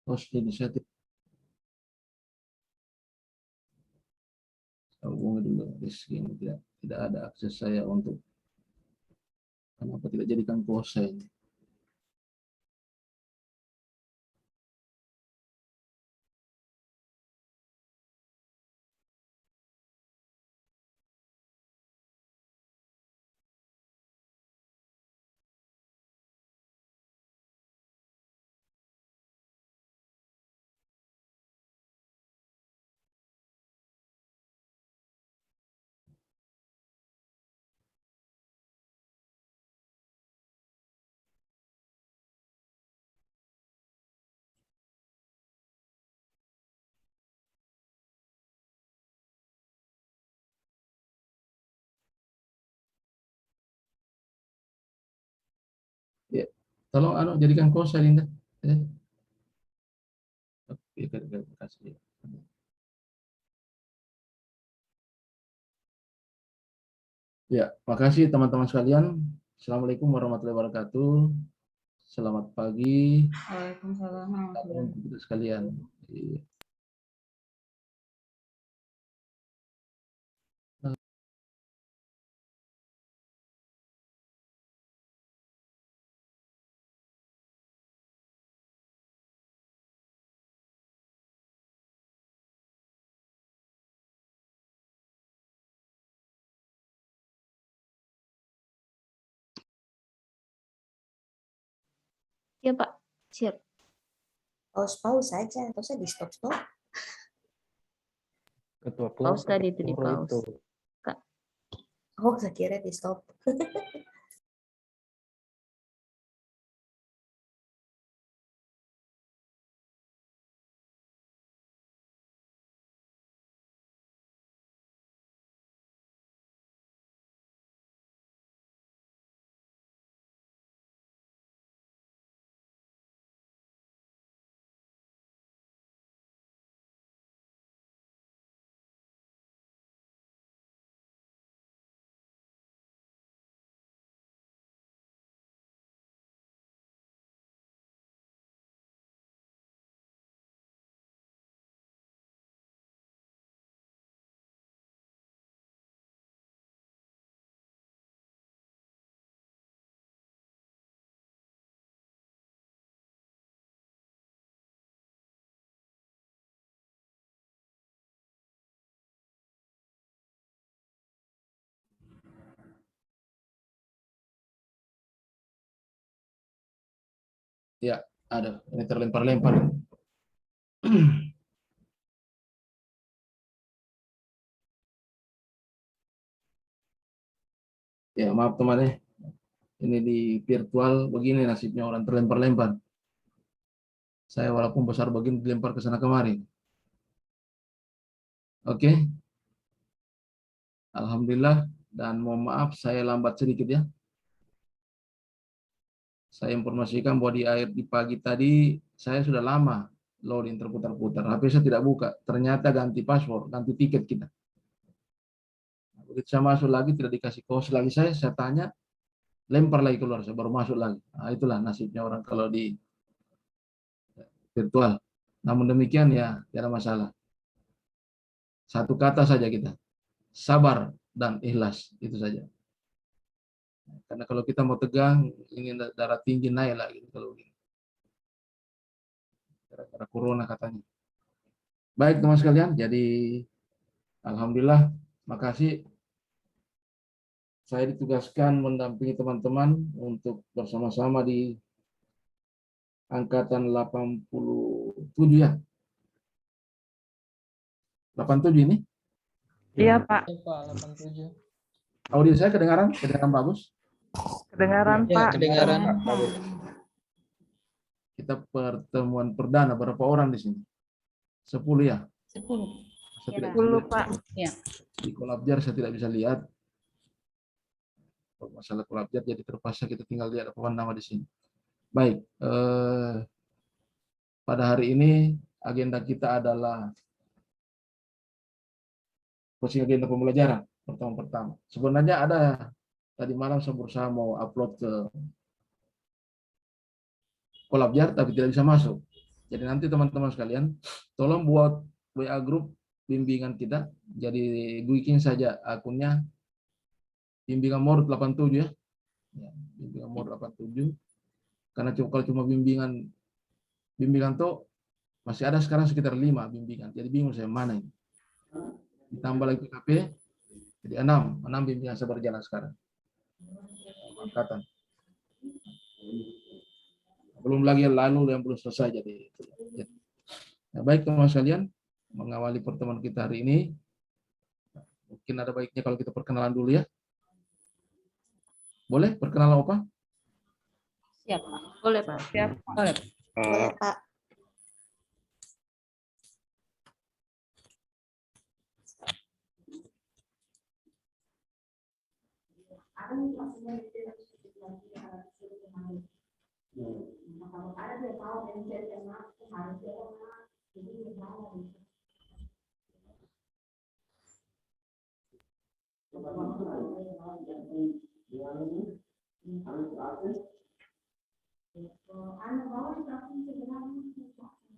host inisiatif. Hubungi dulu Rizky, ini tidak ada akses saya untuk kenapa tidak jadikan kuasa ini. Ya, tolong jadikan kuasa Linda. Oke, terima kasih. Ya, makasih teman-teman sekalian. Assalamualaikum warahmatullahi wabarakatuh. Selamat pagi. Waalaikumsalam warahmatullahi Untuk sekalian. Ya Pak, siap. Pause saja, atau saya di stop. Ketua Pause tadi itu di pause. itu. Kak. Oh, saya kira di stop. Ya, ada. Ini terlempar-lempar. Ya, maaf teman ya. Ini di virtual begini nasibnya orang terlempar-lempar. Saya walaupun besar begini dilempar ke sana kemari. Oke. Alhamdulillah, dan mohon maaf saya lambat sedikit ya. Saya informasikan bahwa di pagi tadi saya sudah lama loading terputar-putar. HP saya tidak buka. Ternyata ganti password, ganti tiket kita. Begitu saya masuk lagi tidak dikasih kos lagi saya tanya, lempar lagi keluar, saya baru masuk lagi. Nah, itulah nasibnya orang kalau di virtual. Namun demikian ya tidak ada masalah. Satu kata saja kita, sabar dan ikhlas, itu saja. Karena kalau kita mau tegang, ini darah tinggi naik lagi kalau begini. Gara-gara corona katanya. Baik teman sekalian, jadi alhamdulillah, makasih. Saya ditugaskan mendampingi teman-teman untuk bersama-sama di angkatan 87 ya. 87 ini? Iya, Pak. Pak, 87. Audio saya kedengaran? Kedengaran bagus? Kedengaran, Ya, Pak. kedengaran. Kita pertemuan perdana berapa orang di sini? 10 ya? 10. Saya Ya, tidak bisa 10, lihat. Pak. Ya. Di Kolabjar saya tidak bisa lihat. Masalah Kolabjar jadi terpaksa kita tinggal lihat apa nama di sini. Baik, pada hari ini agenda kita adalah posisi agenda pembelajaran pertama. Sebenarnya ada tadi malam saya berusaha mau upload ke Kolabjar tapi tidak bisa masuk. Jadi nanti teman-teman sekalian, tolong buat WA grup bimbingan kita. Jadi bikin saja akunnya bimbingan Mor 87 ya. Ya, bimbingan Mor 87. Karena kalau cuma bimbingan tuh masih ada sekarang sekitar 5 bimbingan. Jadi bingung saya mana ini. Ditambah lagi PKP, jadi 6 bimbingan saya berjalan sekarang. Angkatan. Belum lagi yang lalu yang belum selesai jadi. Nah, baik teman sekalian, mengawali pertemuan kita hari ini, mungkin ada baiknya kalau kita perkenalan dulu ya. Boleh perkenalan apa? Siap, Pak. Boleh, Pak. Siap. Boleh, Pak.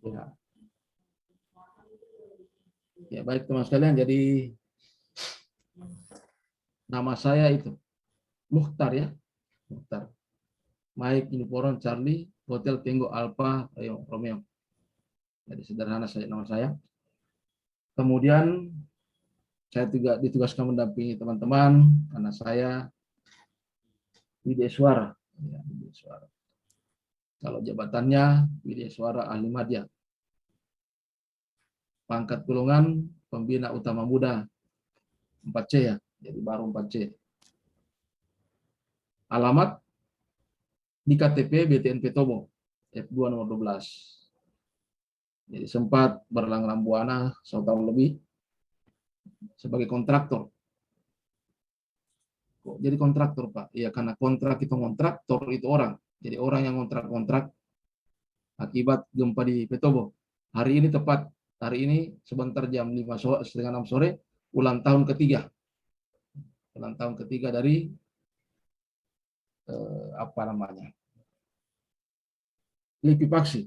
Ya. Ya, baik teman sekalian, jadi nama saya itu Mukhtar ya. Mukhtar. Mike Uniform Charlie Hotel Tango Alpha Romeo. Jadi sederhana saja nama saya. Kemudian saya juga ditugaskan mendampingi teman-teman karena saya Widya Suara. Ya, Widya Suara. Kalau jabatannya Widya Suara Ahli Madya. Pangkat golongan Pembina Utama Muda 4C ya, jadi baru 4C. Alamat di KTP BTNP Tobo, F2 nomor 12. Jadi sempat berlanglang buana 1 tahun lebih sebagai kontraktor. Kok jadi kontraktor, Pak? Ya karena kontrak itu kontraktor itu orang. Jadi orang yang kontrak-kontrak akibat gempa di Petobo. Hari ini tepat, hari ini sebentar jam 5 sore, setengah 6 sore, ulang tahun ketiga. Ulang tahun ketiga dari apa namanya? Likuifaksi.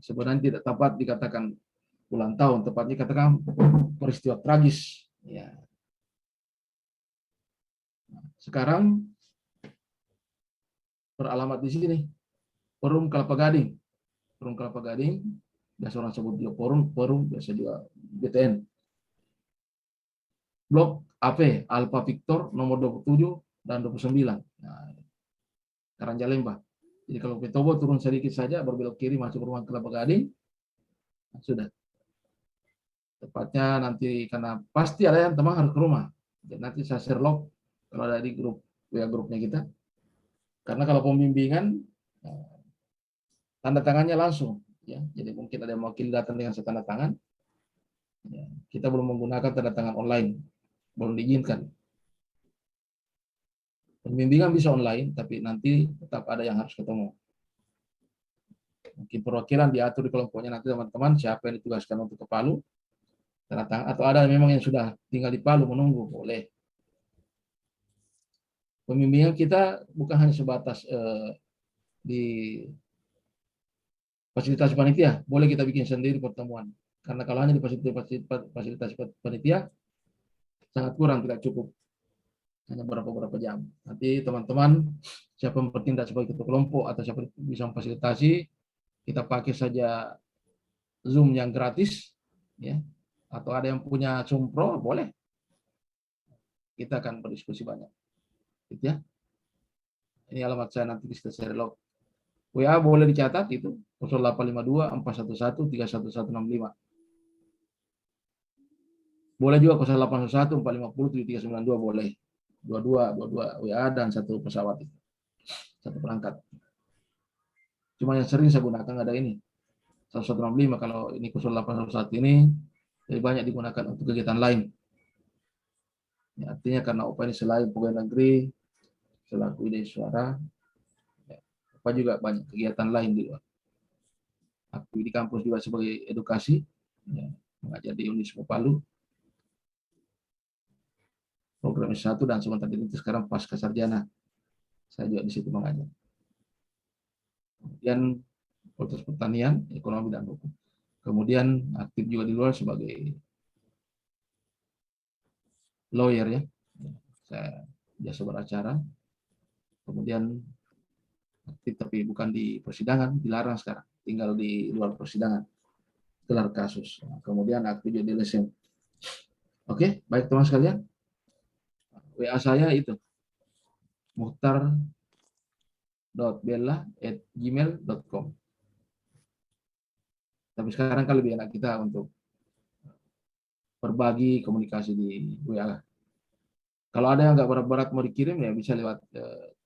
Sebenarnya tidak tepat dikatakan ulang tahun, tepatnya katakan peristiwa tragis. Ya. Sekarang beralamat di sini, Perum Kelapa Gading. Perum Kelapa Gading, biasa orang sebut juga Perum, biasa juga BTN. Blok AP, Alpha Victor, nomor 27 dan 29. Nah, Karanjalembah. Jadi kalau Petobo turun sedikit saja, berbelok kiri masuk rumah Kelapa Gading, nah, sudah. Tepatnya nanti, karena pasti ada yang teman harus ke rumah. Jadi nanti saya share log kalau ada di grup WA grupnya kita. Karena kalau pembimbingan, tanda tangannya langsung. Ya, jadi mungkin ada yang mewakili datang dengan tanda tangan. Ya, kita belum menggunakan tanda tangan online, belum diizinkan. Pembimbingan bisa online, tapi nanti tetap ada yang harus ketemu. Mungkin perwakilan diatur di kelompoknya nanti teman-teman siapa yang ditugaskan untuk ke Palu, tanda tangan, atau ada memang yang sudah tinggal di Palu menunggu, boleh. Pembimbingan kita bukan hanya sebatas di fasilitas panitia, boleh kita bikin sendiri pertemuan. Karena kalau hanya di fasilitas panitia, sangat kurang, tidak cukup. Hanya beberapa jam. Nanti teman-teman, siapa yang bertindak sebagai ketua kelompok atau siapa bisa memfasilitasi, kita pakai saja Zoom yang gratis, ya. Atau ada yang punya Zoom Pro, boleh. Kita akan berdiskusi banyak. Gitu ya. Ini alamat saya nanti bisa share log. WA boleh dicatat itu 0852 411 31165. Boleh juga 0811 450 7392 boleh. 22 WA dan 1 pesawat itu. 1 perangkat. Cuma yang sering saya gunakan ada ini. 1165 kalau ini 0811 ini lebih banyak digunakan untuk kegiatan lain. Ya, artinya karena OPA ini selain pegawai negeri, selaku ide suara, ya, OPA juga banyak kegiatan lain di luar. Aku di kampus juga sebagai edukasi, ya, mengajar di Unisma Palu. Program S1 dan sebentar itu sekarang pasca sarjana. Saya juga di situ mengajar. Kemudian Fakultas Pertanian, Ekonomi dan Hukum. Kemudian aktif juga di luar sebagai lawyer ya. Saya biasa beracara. Kemudian aktif tapi bukan di persidangan, dilarang sekarang. Tinggal di luar persidangan. Gelar kasus. Kemudian aktif juga di LSM. Oke, baik teman sekalian. WA saya itu muhtar.bella@gmail.com. Tapi sekarang kan lebih enak kita untuk berbagi komunikasi di WA. Kalau ada yang nggak berat-berat mau dikirim ya bisa lewat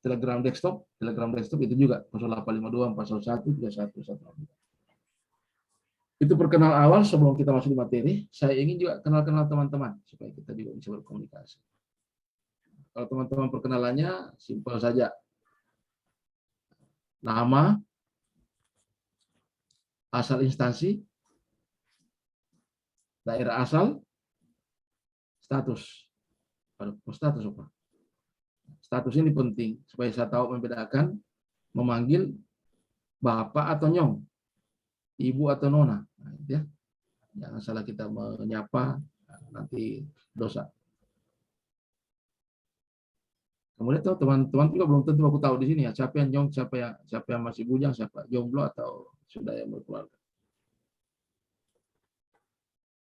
Telegram desktop. Telegram desktop itu juga 0852 401 3114. Itu perkenalan awal sebelum kita masuk di materi. Saya ingin juga kenal-kenal teman-teman supaya kita juga bisa berkomunikasi. Kalau teman-teman perkenalannya simpel saja. Nama, asal instansi, daerah asal, status. Status apa? Status ini penting supaya saya tahu membedakan memanggil bapak atau nyong, ibu atau nona. Nah, ya. Jangan salah kita menyapa, nanti dosa. Kemudian teman-teman juga belum tentu aku tahu di sini ya, siapa yang nyong, siapa yang masih bujang, siapa jomblo atau sudah yang berkeluarga.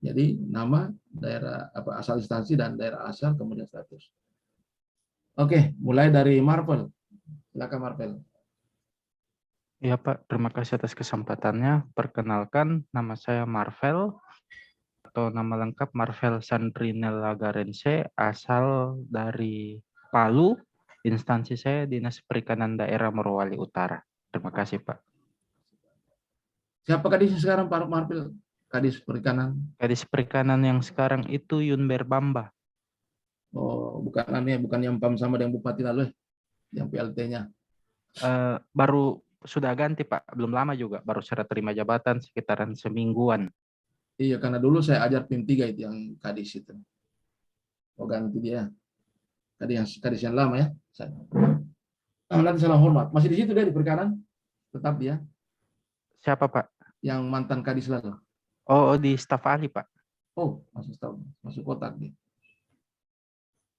Jadi nama, daerah asal instansi dan daerah asal, kemudian status. Oke, mulai dari Marvel. Silakan Marvel. Ya Pak, terima kasih atas kesempatannya. Perkenalkan, nama saya Marvel, atau nama lengkap Marvel Sandrinella Garense, asal dari Palu. Instansi saya Dinas Perikanan Daerah Morowali Utara. Terima kasih Pak. Siapa kadis sekarang Pak Marvel? Kadis Perikanan. Kadis Perikanan yang sekarang itu Yunber Bamba. Oh, bukan yang PAM sama dengan Bupati lalu yang PLT-nya. Baru sudah ganti Pak, belum lama juga, baru serah terima jabatan sekitaran semingguan. Iya, karena dulu saya ajar PIM 3 itu yang kadis itu. Oh, ganti dia. Kadis yang lama ya. Nanti salah hormat. Masih di situ dia di Perikanan? Tetap dia. Siapa Pak? Yang mantan kadis lalu. Oh, di staf ahli Pak. Oh, masih tahu. Masuk kotak dia.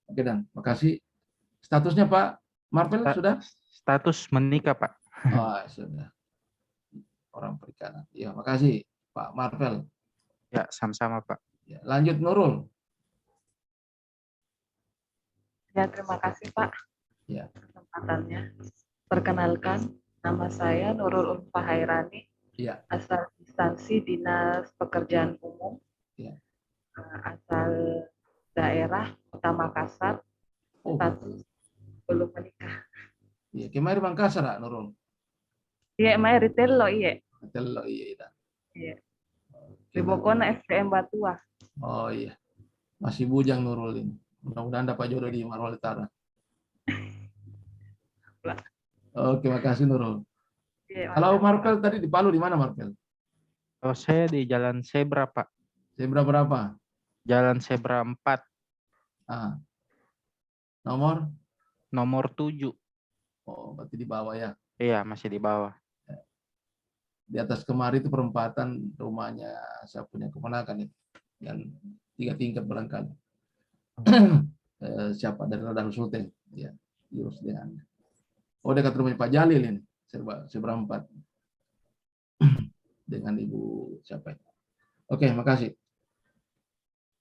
Oke, dan makasih. Statusnya Pak Marvel sudah? Status menikah Pak. Oh, sudah. Orang Perikanan. Ya, makasih Pak Marvel. Ya, sama-sama Pak. Ya, lanjut Nurul. Ya, terima kasih Pak. Ya. Kesempatannya. Perkenalkan, nama saya Nurul Ulfa Hairani, Ya. asal instansi Dinas Pekerjaan Umum, Ya. asal daerah Kota Makassar, Oh, status belum menikah. iya. Kemarin Makassar, Nurul. Iya, Maya retail lo iya. Betul, iya. Iya. Di Bokona SDM Batua. Oh iya. Masih bujang Nurul ini. Mudah-mudahan dapat jodoh di Morowali Utara. Oke, makasih Nurul. Iya, Kalau Marvel tadi di Palu di mana Marvel? Oh, saya di Jalan Sebra Pak. Zebra berapa? Jalan Sebra 4, Ah. Nomor? nomor 7. Oh, berarti di bawah ya. Iya, masih di bawah. Di atas kemari itu perempatan rumahnya saya punya keponakan itu. Yang 3 tingkat barangkali. Siapa dari Darul Sultan? Ya, diurus dengan. Oh, dekat rumahnya Pak Jalil ini. Sebra 4. Dengan Ibu siapa? Oke, makasih.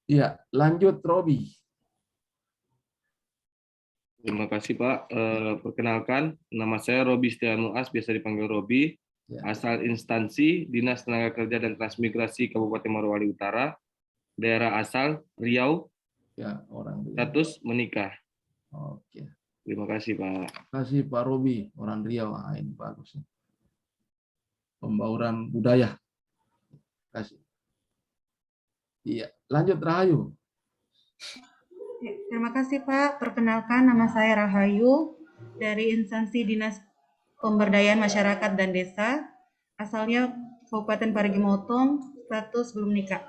Iya, lanjut Robi. Terima kasih Pak. Perkenalkan, nama saya Robi Setianu As, biasa dipanggil Robi. Ya. Asal instansi Dinas Tenaga Kerja dan Transmigrasi Kabupaten Morowali Utara. Daerah asal Riau. Ya, orang Riau. Status menikah. Oke. Terima kasih Pak. Terima kasih Pak Robi, orang Riau. Ah, ini bagus. Pembauran budaya. Terima kasih. Iya, lanjut Rahayu. Terima kasih Pak. Perkenalkan nama saya Rahayu dari instansi Dinas Pemberdayaan Masyarakat dan Desa. Asalnya Kabupaten Parigi Motong, status belum nikah.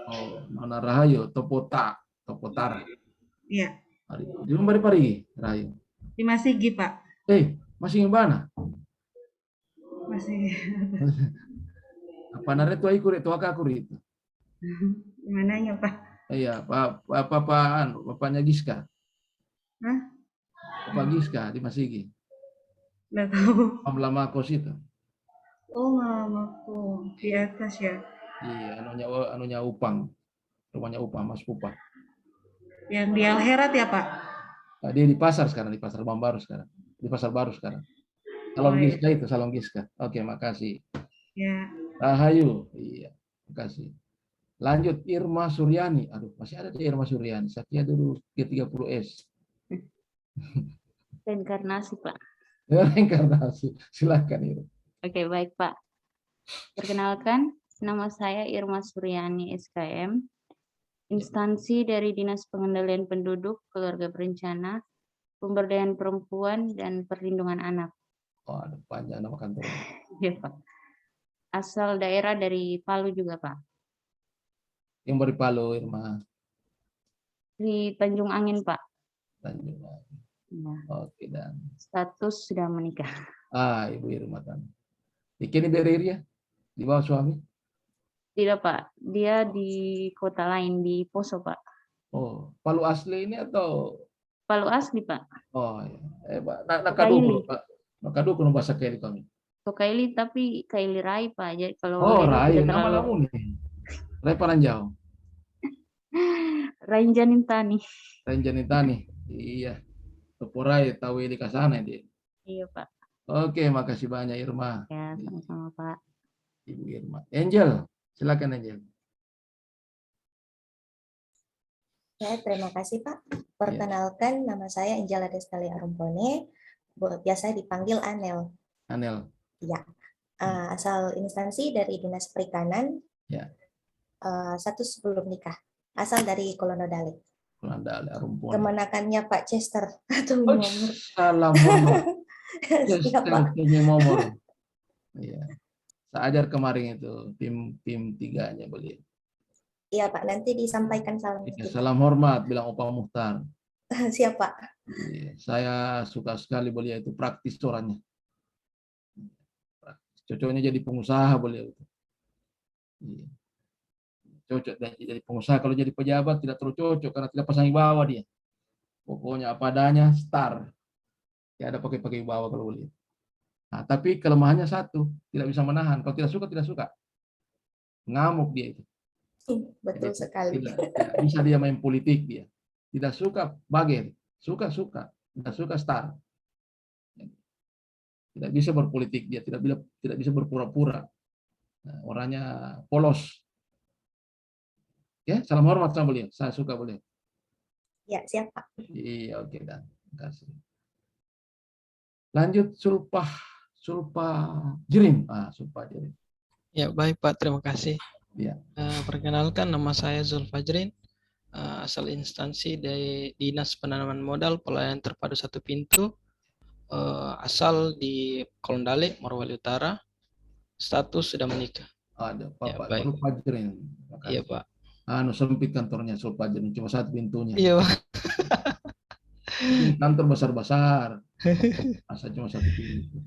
Oh, Nona Rahayu, Topotara. Iya. Di mana Parigi, Rahayu? Di Masigi Pak. Masih yang mana? Masih Apa nare tua ikut tua kakur itu? mananya Pak? Iya, bapaknya Giska. Hah? Bapak Giska di Masigi. Nggak tahu. Lama kos itu. Oh, mamaku di atas ya. Iya, anunya Upang. Rumahnya Upang, Mas Pupa. Yang di Alherat ya Pak? Nah, dia di pasar sekarang, di pasar Baru sekarang. Di pasar baru sekarang. Oh Salon iya. Giska itu, Salon Giska. Oke, makasih. Ya. Rahayu. Iya, makasih. Lanjut Irma Suryani. Aduh, masih ada di Irma Suryani. Saya dulu G30S. Reinkarnasi, Pak. Reinkarnasi. Silakan Irma. Oke, baik, Pak. Perkenalkan, nama saya Irma Suryani, SKM. Instansi dari Dinas Pengendalian Penduduk, Keluarga Berencana, Pemberdayaan Perempuan, dan Perlindungan Anak. Oh, ada panjang nama kantor. Ya, Pak. Asal daerah dari Palu juga, Pak. Yang beri Palu, Irma. Di Tanjung Angin, Pak. Tanjung. Ya. Oke, dan. Status sudah menikah. Ibu Irma. Ini berir ya? Di bawah suami? Tidak, Pak. Dia di kota lain, di Poso, Pak. Oh, Palu asli ini atau? Palu asli, Pak. Oh, iya. Nakaduku, Pak. Nakaduku no bahasa Keli kami. Kaili, tapi Kaili Rai, Pak. Jadi kalau Oh, Leno Rai, tidak nama terlalu... lamu nih. Rai Paranjau. Rai Janintani. Rai Janitani. Iya. Toporai tahu di kasana dia. Iya, Pak. Oke, makasih banyak Irma. Ya, sama-sama, Pak. Ibu Irma. Angel, silakan Angel. Ya, terima kasih Pak. Perkenalkan, nama saya Angela Destali Arumpone, biasa dipanggil Anel. Anel. Ya, asal instansi dari Dinas Perikanan. Ya. Status belum nikah. Asal dari Kolonodale. Kolonodale Arumpone. Kemenakannya Pak Chester atau Oh, Momor. salam hormat. Siap, Pak. Momor. Iya. Saya ajar kemarin itu tim 3-nya beliau. Iya Pak, nanti disampaikan salam. Ya, salam hormat, bilang Opa Muhtar. Siap Pak. Iya, saya suka sekali beliau itu praktis orangnya. Cocoknya jadi pengusaha beliau itu. Iya. Cocok jadi pengusaha, kalau jadi pejabat tidak terlalu cocok karena tidak pasang bawah dia. Pokoknya apa adanya, star. Tidak ada pakai bawah kalau beliau. Nah, tapi kelemahannya satu, tidak bisa menahan. Kalau tidak suka. Ngamuk dia itu. Betul sekali. Tidak bisa dia main politik dia. Tidak suka bager, suka. Tidak suka star. Tidak bisa berpolitik dia, tidak bisa berpura-pura. Nah, orangnya polos. Ya, salam hormat sama beliau. Saya suka beliau. Ya, siap Pak. Iya, oke dan terima kasih. Lanjut Sulpa Jirin. Sulpa Jirin. Ya, baik Pak, terima kasih. Ya. Perkenalkan, nama saya Zulfajrin, asal instansi dari Dinas Penanaman Modal Pelayanan Terpadu Satu Pintu, asal di Kolondale, Morowali Utara, status sudah menikah. Ada Bapak baik. Zulfajrin. Iya Pak. Sempit kantornya Sulfajrin, cuma satu pintunya. Iya Pak. Kantor besar-besar, masa cuma satu pintu.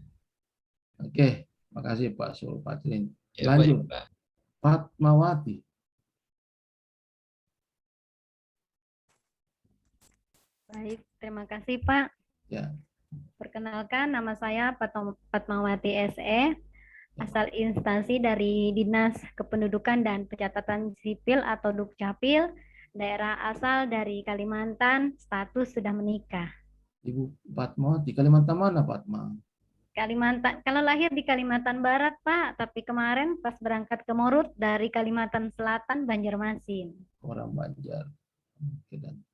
Oke, makasih Pak Sulfajrin. Ya, Lanjut. baik, Pak. Fatmawati. Baik, terima kasih Pak. Ya. Perkenalkan, nama saya Fatmawati SE, asal instansi dari Dinas Kependudukan dan Pencatatan Sipil atau Dukcapil, daerah asal dari Kalimantan, status sudah menikah. Ibu Fatmawati, Kalimantan mana Fatma? Kalimantan, kalau lahir di Kalimantan Barat Pak, tapi kemarin pas berangkat ke Morut dari Kalimantan Selatan, Banjarmasin. Orang Banjar. Oke, dan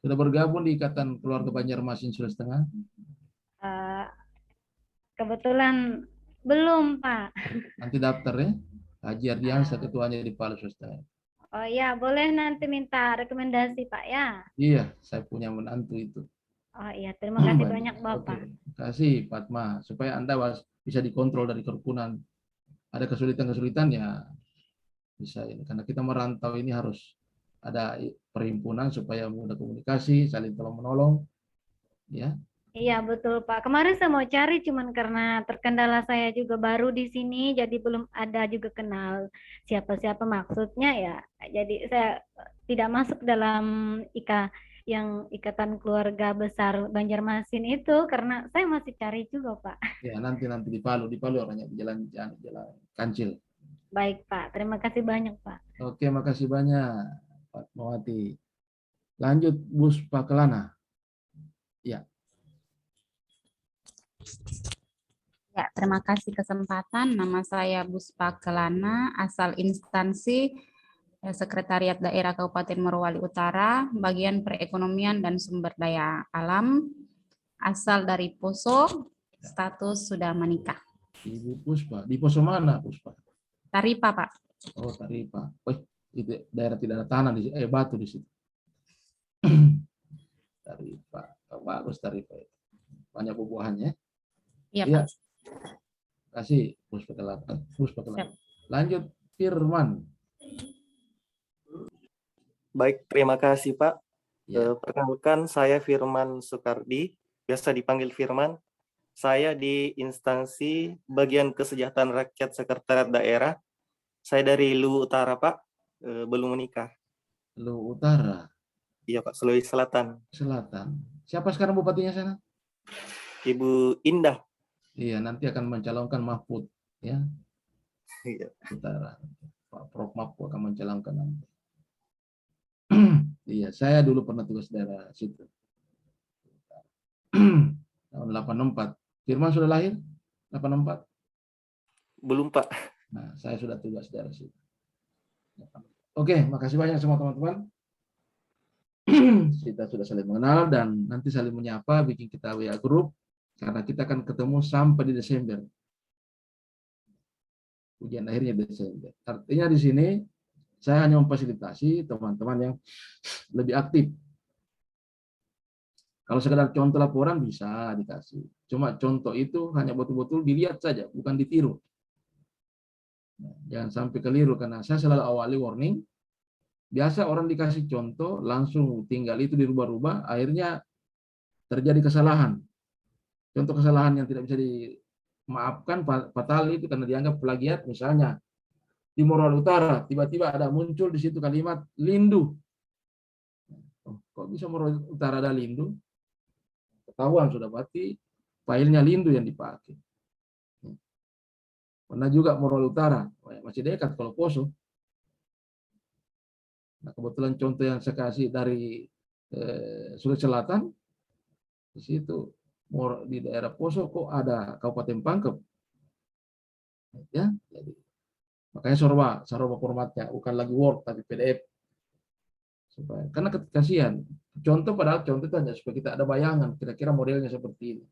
sudah bergabung di Ikatan Keluarga Banjarmasin Sulawesi Tengah? Kebetulan belum Pak. Nanti daftar ya. Haji Ardiansa ketuanya di Palu Sulawesi Tengah. Oh iya, boleh nanti minta rekomendasi Pak ya. Iya, saya punya menantu itu. Oh iya, terima kasih banyak Bapak. Oke. Terima kasih Fatma, supaya Anda bisa dikontrol dari kerukunan. Ada kesulitan-kesulitan ya bisa ini, karena kita merantau ini harus ada perhimpunan supaya mudah komunikasi, saling tolong menolong, ya. Iya betul Pak. Kemarin saya mau cari cuman karena terkendala saya juga baru di sini jadi belum ada juga kenal siapa-siapa maksudnya ya. Jadi saya tidak masuk dalam ikatan keluarga besar Banjarmasin itu karena saya masih cari juga Pak. Ya, nanti di Palu orangnya di jalan Kancil. Baik Pak, terima kasih banyak Pak. Oke, makasih banyak Pak Mawati. Lanjut Bus Pakelana. Ya. Ya, terima kasih kesempatan. Nama saya Buspa Kelana, asal instansi Sekretariat Daerah Kabupaten Morowali Utara, bagian perekonomian dan sumber daya alam, asal dari Poso, status sudah menikah. Ibu Puspa, di Poso mana Puspa? Taripa, Pak. Oh, Taripa. Itu daerah tidak ada tanah di batu di situ. Taripa. Oh, bagus Taripa itu. Banyak buah-buahannya. Iya, Iya. Pak. Kasih Puspa Kelana. Lanjut Firman. Baik, terima kasih Pak. Ya. Perkenalkan saya Firman Soekardi, biasa dipanggil Firman. Saya di instansi bagian kesejahteraan rakyat Sekretariat Daerah. Saya dari Luwu Utara Pak, belum menikah. Luwu Utara. Iya Pak, Sulawesi Selatan. Selatan. Siapa sekarang bupatinya sana? Ibu Indah. Iya, nanti akan mencalonkan Mahfud, ya. Iya. Utara. Pak Prof Mahfud akan mencalonkan nanti. Iya, saya dulu pernah tugas daerah situ. Tahun 84. Firman sudah lahir? 84? Belum Pak. Nah, saya sudah tugas daerah situ. Oke, makasih banyak semua teman-teman. Kita sudah saling mengenal dan nanti saling menyapa, bikin kita WA group karena kita akan ketemu sampai di Desember. Ujian akhirnya Desember. Artinya di sini saya hanya memfasilitasi teman-teman yang lebih aktif. Kalau sekedar contoh laporan bisa dikasih. Cuma contoh itu hanya betul-betul dilihat saja, bukan ditiru. Jangan sampai keliru karena saya selalu awali warning. Biasa orang dikasih contoh langsung tinggal itu dirubah-rubah, akhirnya terjadi kesalahan. Contoh kesalahan yang tidak bisa dimaafkan fatal itu karena dianggap plagiat. Misalnya di Morowali Utara tiba-tiba ada muncul di situ kalimat lindu. Oh, kok bisa Morowali Utara ada lindu? Ketahuan sudah berarti filenya lindu yang dipakai. Pernah juga Morowali Utara, masih dekat kalau Poso. Nah, kebetulan contoh yang saya kasih dari Sulawesi Selatan, di situ di daerah Poso kok ada Kabupaten Pangkep. Ya, jadi makanya Sorba formatnya bukan lagi Word tapi PDF. Karena kasihan. Contoh padahal contoh itu hanya supaya kita ada bayangan kira-kira modelnya seperti ini.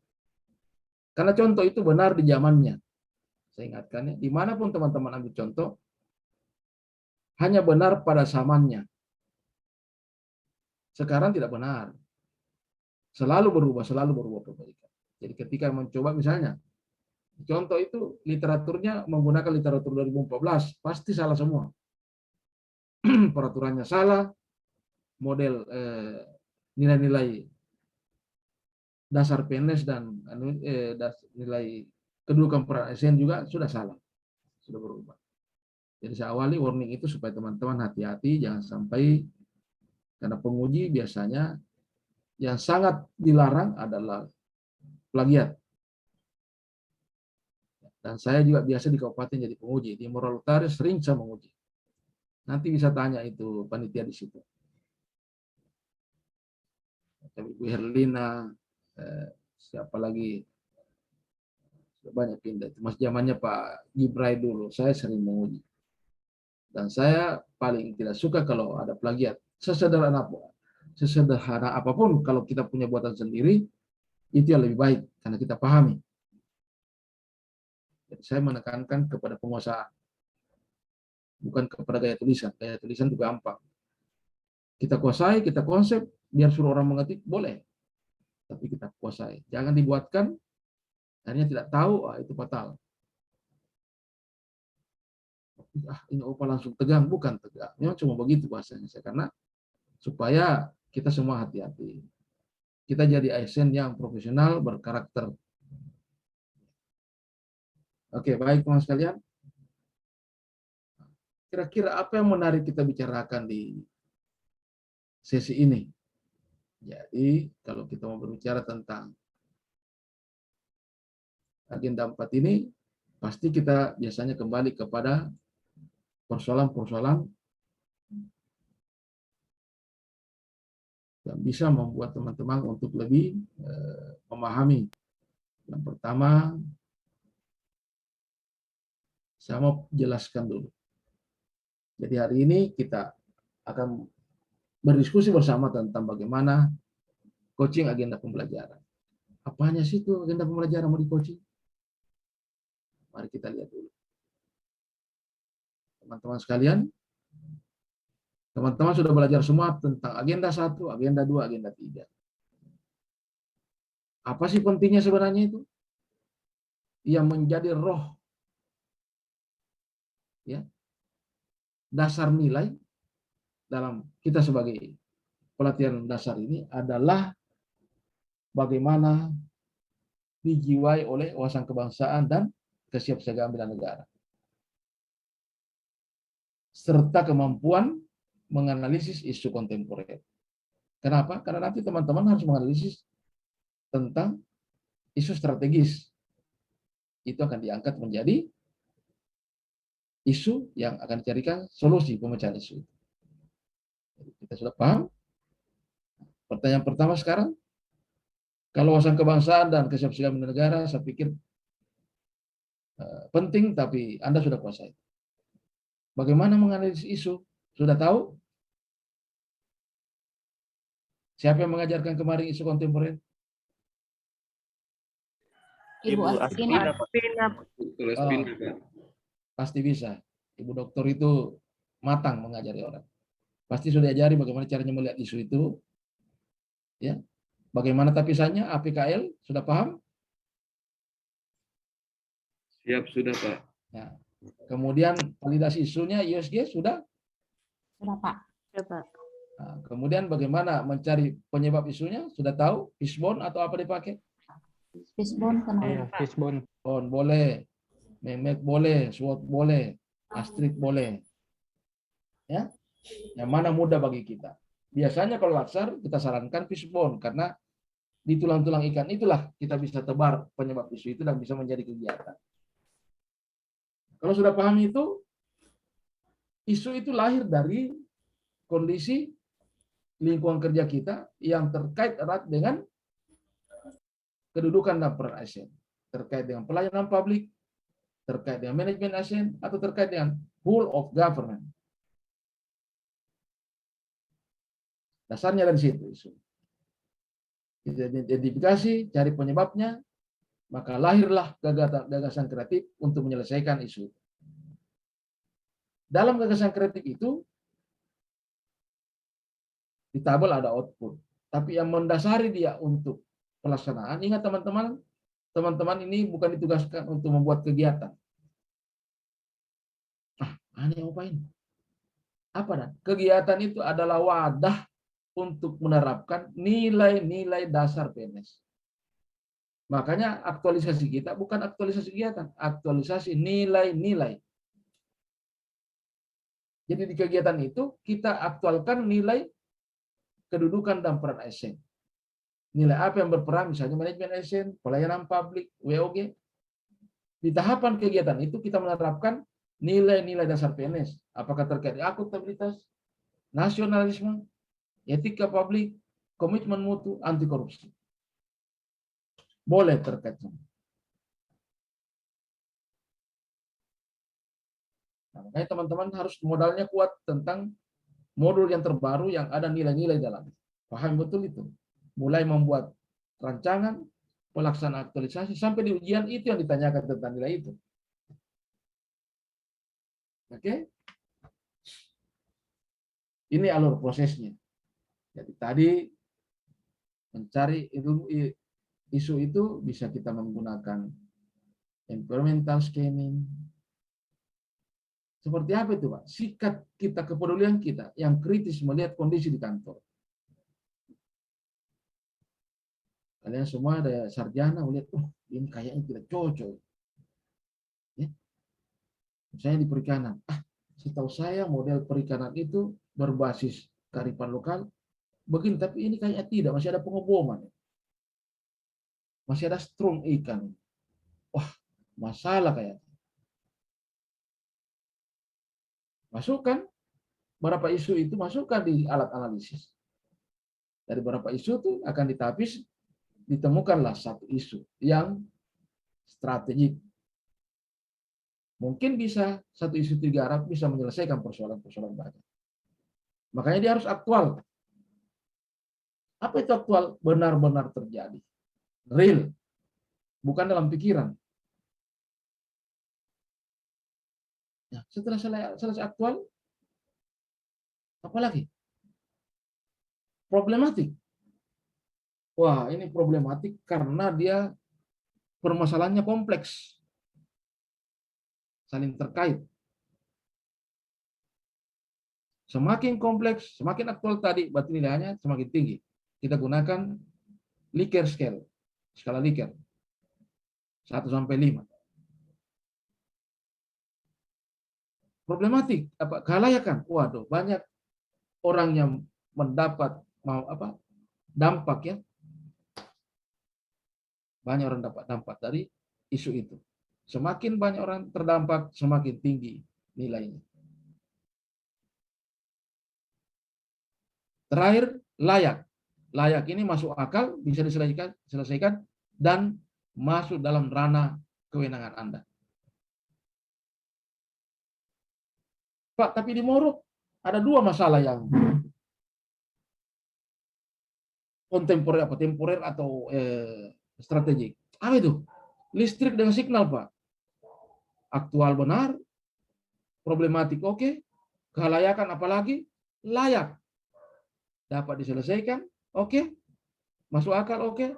Karena contoh itu benar di zamannya. Saya ingatkan ya, dimanapun teman-teman ambil contoh, hanya benar pada zamannya. Sekarang tidak benar. Selalu berubah perbaikan. Jadi ketika mencoba misalnya, contoh itu literaturnya menggunakan literatur 2014, pasti salah semua. Peraturannya salah, model nilai-nilai dasar PNS dan nilai kedudukan peran ASN juga sudah salah, sudah berubah. Jadi saya awali warning itu supaya teman-teman hati-hati, jangan sampai, karena penguji biasanya yang sangat dilarang adalah plagiat. Dan saya juga biasa di kabupaten jadi penguji, di Morowali Utara sering saya menguji. Nanti bisa tanya itu panitia di situ. Ibu Herlina, siapa lagi, banyak pindah. Mas zamannya Pak Gibrai dulu, saya sering menguji. Dan saya paling tidak suka kalau ada plagiat. Sesederhana apapun, kalau kita punya buatan sendiri, itu yang lebih baik, karena kita pahami. Jadi saya menekankan kepada penguasaan, bukan kepada gaya tulisan. Gaya tulisan itu gampang. Kita kuasai, kita konsep, biar suruh orang mengetik, boleh. Tapi kita kuasai. Jangan dibuatkan, akhirnya tidak tahu, itu fatal. Ini opa langsung tegang, bukan tegang. Memang cuma begitu bahasanya saya, karena supaya kita semua hati-hati. kita jadi ASN yang profesional, berkarakter. Oke, baik teman sekalian. Kira-kira apa yang menarik kita bicarakan di sesi ini? Jadi, kalau kita mau berbicara tentang agenda 4 ini, pasti kita biasanya kembali kepada persoalan-persoalan yang bisa membuat teman-teman untuk lebih memahami. Yang pertama, saya mau jelaskan dulu. Jadi hari ini kita akan berdiskusi bersama tentang bagaimana coaching agenda pembelajaran. Apanya sih itu agenda pembelajaran mau di coaching? Mari kita lihat dulu. Teman-teman sekalian, teman-teman sudah belajar semua tentang agenda 1, agenda 2, agenda 3. Apa sih pentingnya sebenarnya itu? Yang menjadi roh, ya, dasar nilai dalam kita sebagai pelatihan dasar ini adalah bagaimana dijiwai oleh wawasan kebangsaan dan kesiapsiagaan bela negara, serta kemampuan menganalisis isu kontemporer. Kenapa? Karena nanti teman-teman harus menganalisis tentang isu strategis. Itu akan diangkat menjadi isu yang akan dicarikan solusi pemecahan isu. Jadi kita sudah paham. Pertanyaan pertama sekarang, kalau wawasan kebangsaan dan kesiapsiagaan negara, saya pikir penting, tapi Anda sudah kuasai. Bagaimana menganalisis isu? Sudah tahu? Siapa yang mengajarkan kemarin isu kontemporer? Ibu Aspina. Pasti bisa. Ibu dokter itu matang mengajari orang. Pasti sudah diajari bagaimana caranya melihat isu itu. Ya. Bagaimana tapisannya? APKL sudah paham? Siap, sudah Pak. Nah, kemudian validasi isunya ISG sudah? Sudah Pak. Sudah Pak. Nah, kemudian bagaimana mencari penyebab isunya? Sudah tahu? Fishbone atau apa dipakai? Fishbone kenal. Iya, fishbone. Boleh. Mehmet boleh. SWOT boleh. Astrid boleh. Ya. Yang mana mudah bagi kita. Biasanya kalau latsar kita sarankan fishbone karena di tulang-tulang ikan itulah kita bisa tebar penyebab isu itu dan bisa menjadi kegiatan. Kalau sudah paham itu, isu itu lahir dari kondisi lingkungan kerja kita yang terkait erat dengan kedudukan dan peran ASN, terkait dengan pelayanan publik, terkait dengan manajemen ASN, atau terkait dengan whole of government. Dasarnya dari situ isu. Kita identifikasi, cari penyebabnya, maka lahirlah gagasan kreatif untuk menyelesaikan isu. Dalam gagasan kreatif itu, di tabel ada output. Tapi yang mendasari dia untuk pelaksanaan, ingat teman-teman, teman-teman ini bukan ditugaskan untuk membuat kegiatan. Aneh ngapain? Apa dan? Kegiatan itu adalah wadah untuk menerapkan nilai-nilai dasar PNS. Makanya aktualisasi kita bukan aktualisasi kegiatan, aktualisasi nilai-nilai. Jadi di kegiatan itu kita aktualkan nilai kedudukan dan peran ASN. Nilai apa yang berperan, misalnya manajemen ASN, pelayanan publik, WOG. Di tahapan kegiatan itu kita menerapkan nilai-nilai dasar PNS. Apakah terkait akuntabilitas, nasionalisme, etika publik, komitmen mutu, anti korupsi. Boleh terkait sama. Nah, makanya teman-teman harus modalnya kuat tentang modul yang terbaru yang ada nilai-nilai dalam. Paham betul itu. Mulai membuat rancangan, pelaksanaan aktualisasi, sampai di ujian itu yang ditanyakan tentang nilai itu. Oke? Ini alur prosesnya. Jadi tadi mencari isu itu bisa kita menggunakan environmental scanning. Seperti apa itu, Pak? Sikap kita, kepedulian kita yang kritis melihat kondisi di kantor. Kalian semua ada sarjana melihat, ini kayaknya tidak cocok. Ya. Misalnya di perikanan, setahu saya model perikanan itu berbasis kearifan lokal, begini, tapi ini kayaknya tidak, masih ada pengoboman. Masih ada strung ikan. Wah, masalah kayaknya. Masukkan berapa isu itu, masukkan di alat analisis. Dari beberapa isu itu akan ditapis, ditemukanlah satu isu yang strategik. Mungkin bisa satu isu 3 Arab bisa menyelesaikan persoalan-persoalan banyak. Makanya dia harus aktual. Apa itu aktual? Benar-benar terjadi. Real. Bukan dalam pikiran. Ya, setelah selesai aktual, apa lagi? Problematik. Wah, ini problematik karena dia permasalahannya kompleks. Saling terkait. Semakin kompleks, semakin aktual tadi, berarti nilainya semakin tinggi. Kita gunakan Likert scale, skala Likert. 1 sampai 5. Problematik, kelayakan. Waduh, banyak orang yang mendapat dampak ya. Banyak orang dapat dampak dari isu itu. Semakin banyak orang terdampak, semakin tinggi nilainya. Terakhir, layak. Layak ini masuk akal, bisa diselesaikan, dan masuk dalam ranah kewenangan Anda. Pak, tapi di Morok ada 2 masalah yang temporer atau strategik. Apa itu? Listrik dengan signal, Pak. Aktual benar, problematik oke, kelayakan apalagi, layak. Dapat diselesaikan, oke. Masuk akal, oke.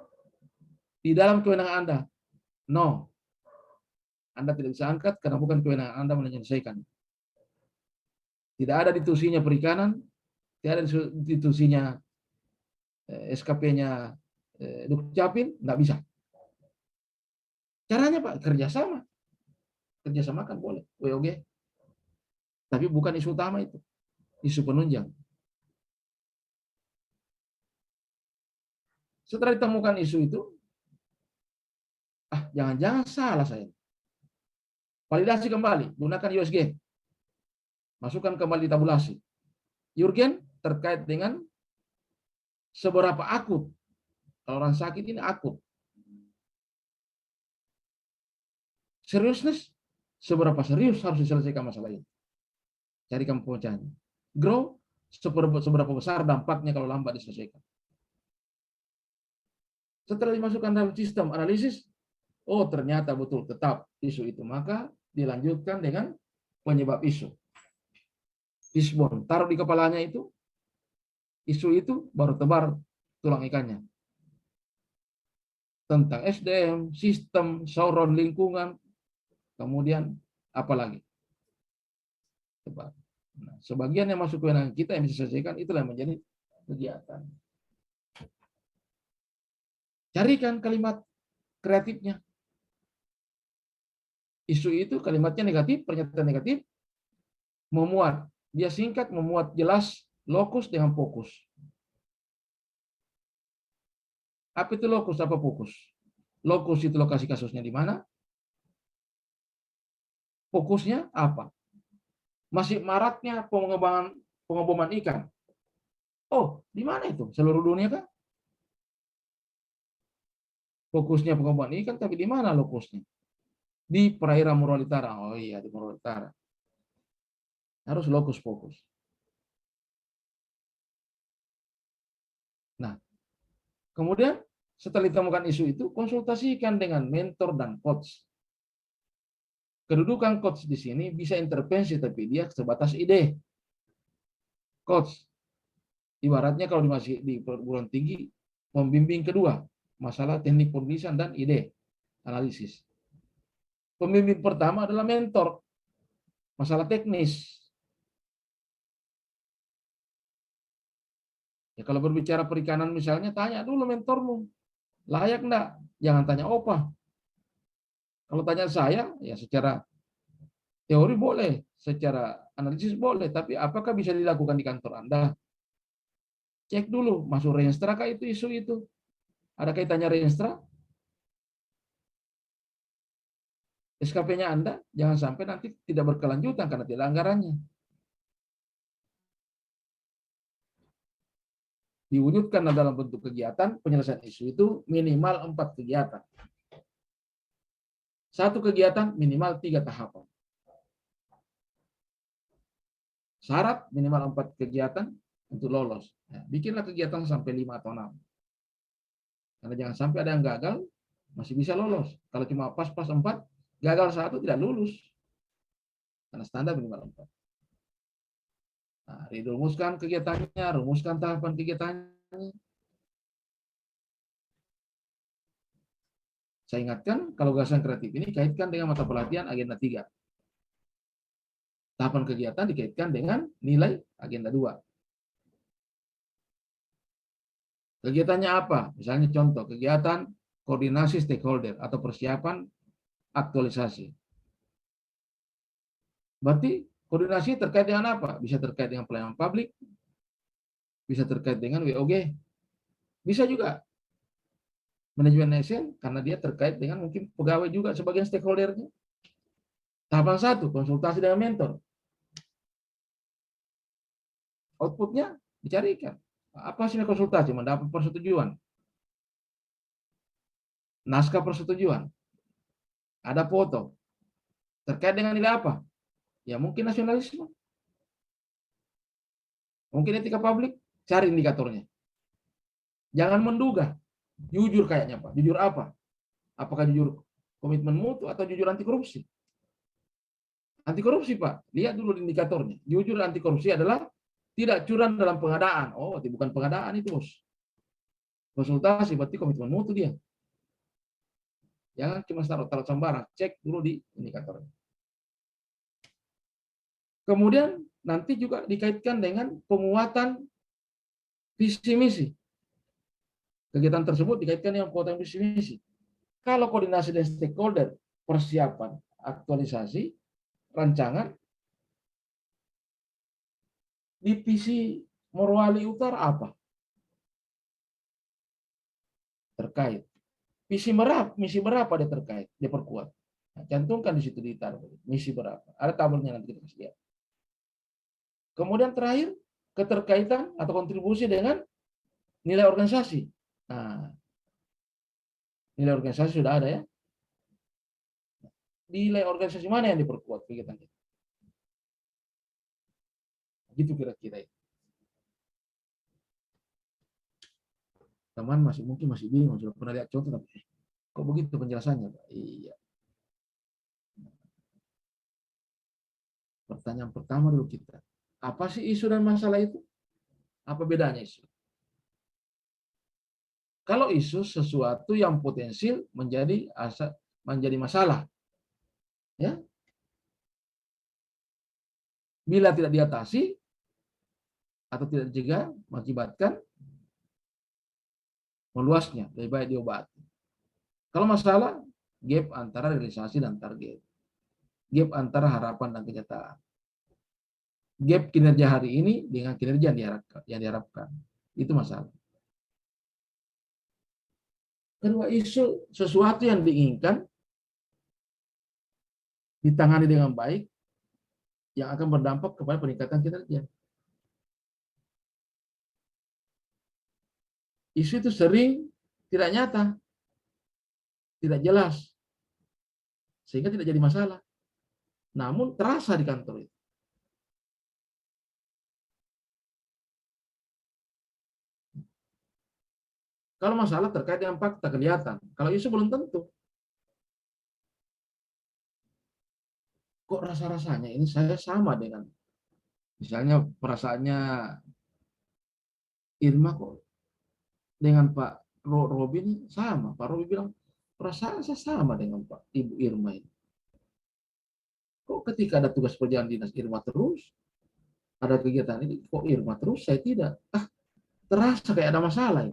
Di dalam kewenangan Anda, no. Anda tidak bisa angkat karena bukan kewenangan Anda menyelesaikan. Tidak ada ditusinya perikanan, tidak ada ditusinya SKP-nya Dukcapil, nggak bisa. Caranya Pak, kerjasama. Kerjasama kan boleh, WOG. Tapi bukan isu utama itu. Isu penunjang. Setelah ditemukan isu itu, jangan-jangan salah saya. Validasi kembali, gunakan USG. Masukkan kembali tabulasi. Jurgen terkait dengan seberapa akut. Kalau orang sakit ini akut. Seriousness, seberapa serius harus diselesaikan masalah ini. Carikan pemecahannya. Grow, seberapa besar dampaknya kalau lambat diselesaikan. Setelah dimasukkan dalam sistem analisis, ternyata betul tetap isu itu. Maka dilanjutkan dengan penyebab isu. Fishbone, taruh di kepalanya itu, isu itu baru tebar tulang ikannya. Tentang SDM, sistem, sauron lingkungan, kemudian apa lagi? Nah, sebagian yang masuk kewenangan kita yang bisa selesaikan, itulah yang menjadi kegiatan. Carikan kalimat kreatifnya. Isu itu kalimatnya negatif, pernyataan negatif, memuat. Dia singkat, memuat jelas, lokus dengan fokus. Apa itu lokus, apa fokus? Lokus itu lokasi kasusnya di mana? Fokusnya apa? Masih maraknya pengoboman ikan. Di mana itu? Seluruh dunia kan? Fokusnya pengoboman ikan, tapi di mana lokusnya? Di perairan Morowali Utara. Oh iya, di Morowali Utara. Harus lokus fokus. Nah, kemudian setelah ditemukan isu itu, konsultasikan dengan mentor dan coach. Kedudukan coach di sini bisa intervensi, tapi dia sebatas ide. Coach, ibaratnya kalau masih di perguruan tinggi, pembimbing kedua, masalah teknik penulisan dan ide, analisis. Pembimbing pertama adalah mentor, masalah teknis. Ya, kalau berbicara perikanan misalnya, tanya dulu mentormu. Layak enggak? Jangan tanya opah. Kalau tanya saya, ya secara teori boleh, secara analisis boleh, tapi apakah bisa dilakukan di kantor Anda? Cek dulu, masuk Reinstra kah itu isu itu? Ada kaitannya Reinstra? SKP-nya Anda, jangan sampai nanti tidak berkelanjutan karena tidak anggarannya. Diwujudkan dalam bentuk kegiatan, penyelesaian isu itu minimal 4 kegiatan. Satu kegiatan minimal 3 tahapan. Syarat minimal 4 kegiatan untuk lolos. Nah, bikinlah kegiatan sampai 5 atau 6. Karena jangan sampai ada yang gagal, masih bisa lolos. Kalau cuma pas-pas 4, gagal 1 tidak lulus. Karena standar minimal 4. Nah, dirumuskan kegiatannya, rumuskan tahapan kegiatannya. Saya ingatkan, kalau gagasan kreatif ini kaitkan dengan mata pelatihan agenda 3. Tahapan kegiatan dikaitkan dengan nilai agenda 2. Kegiatannya apa? Misalnya contoh, kegiatan koordinasi stakeholder atau persiapan aktualisasi. Berarti koordinasi terkait dengan apa? Bisa terkait dengan pelayanan publik, bisa terkait dengan WOG, bisa juga manajemen ASN karena dia terkait dengan mungkin pegawai juga sebagian stakeholdernya. Tahapan 1, konsultasi dengan mentor. Outputnya dicarikan. Apa hasil konsultasi? Mendapat persetujuan. Naskah persetujuan. Ada foto. Terkait dengan nilai apa? Ya mungkin nasionalisme. Mungkin etika publik. Cari indikatornya. Jangan menduga. Jujur kayaknya Pak. Jujur apa? Apakah jujur komitmen mutu atau jujur anti korupsi? Anti korupsi Pak. Lihat dulu indikatornya. Jujur anti korupsi adalah tidak curang dalam pengadaan. Oh, bukan pengadaan itu, Bos. Konsultasi berarti komitmen mutu dia. Jangan cuma taruh sembarang. Cek dulu di indikatornya. Kemudian nanti juga dikaitkan dengan penguatan visi misi. Kegiatan tersebut dikaitkan dengan penguatan visi misi. Kalau koordinasi dengan stakeholder, persiapan, aktualisasi, rancangan, divisi Morowali Utara apa? Terkait. Misi berapa dia terkait? Dia perkuat. Nah, cantumkan di situ ditaruh. Misi berapa? Ada tabelnya nanti kita kasih lihat. Kemudian terakhir, keterkaitan atau kontribusi dengan nilai organisasi. Nah, nilai organisasi sudah ada ya. Nilai organisasi mana yang diperkuat kegiatan kita? Gitu kira-kira. Teman mungkin masih bingung, sudah pernah lihat contoh tapi kok begitu penjelasannya, Pak? Iya. Pertanyaan pertama dulu kita. Apa sih isu dan masalah itu? Apa bedanya isu? Kalau isu sesuatu yang potensial menjadi masalah. Ya. Bila tidak diatasi atau tidak dicegah mengakibatkan meluasnya, lebih baik diobati. Kalau masalah, gap antara realisasi dan target. Gap antara harapan dan kenyataan. Gap kinerja hari ini dengan kinerja yang diharapkan. Itu masalah. Kedua, isu sesuatu yang diinginkan ditangani dengan baik yang akan berdampak kepada peningkatan kinerja. Isu itu sering tidak nyata, tidak jelas, sehingga tidak jadi masalah. Namun terasa di kantor itu. Kalau masalah terkait dengan fakta kelihatan, kalau isu belum tentu. Kok rasa-rasanya ini saya sama dengan, misalnya perasaannya Irma kok dengan Pak Robi ini sama. Pak Robi bilang, perasaan saya sama dengan Pak Ibu Irma ini. Kok ketika ada tugas perjalanan dinas Irma terus, ada kegiatan ini, kok Irma terus, saya tidak. Terasa kayak ada masalah.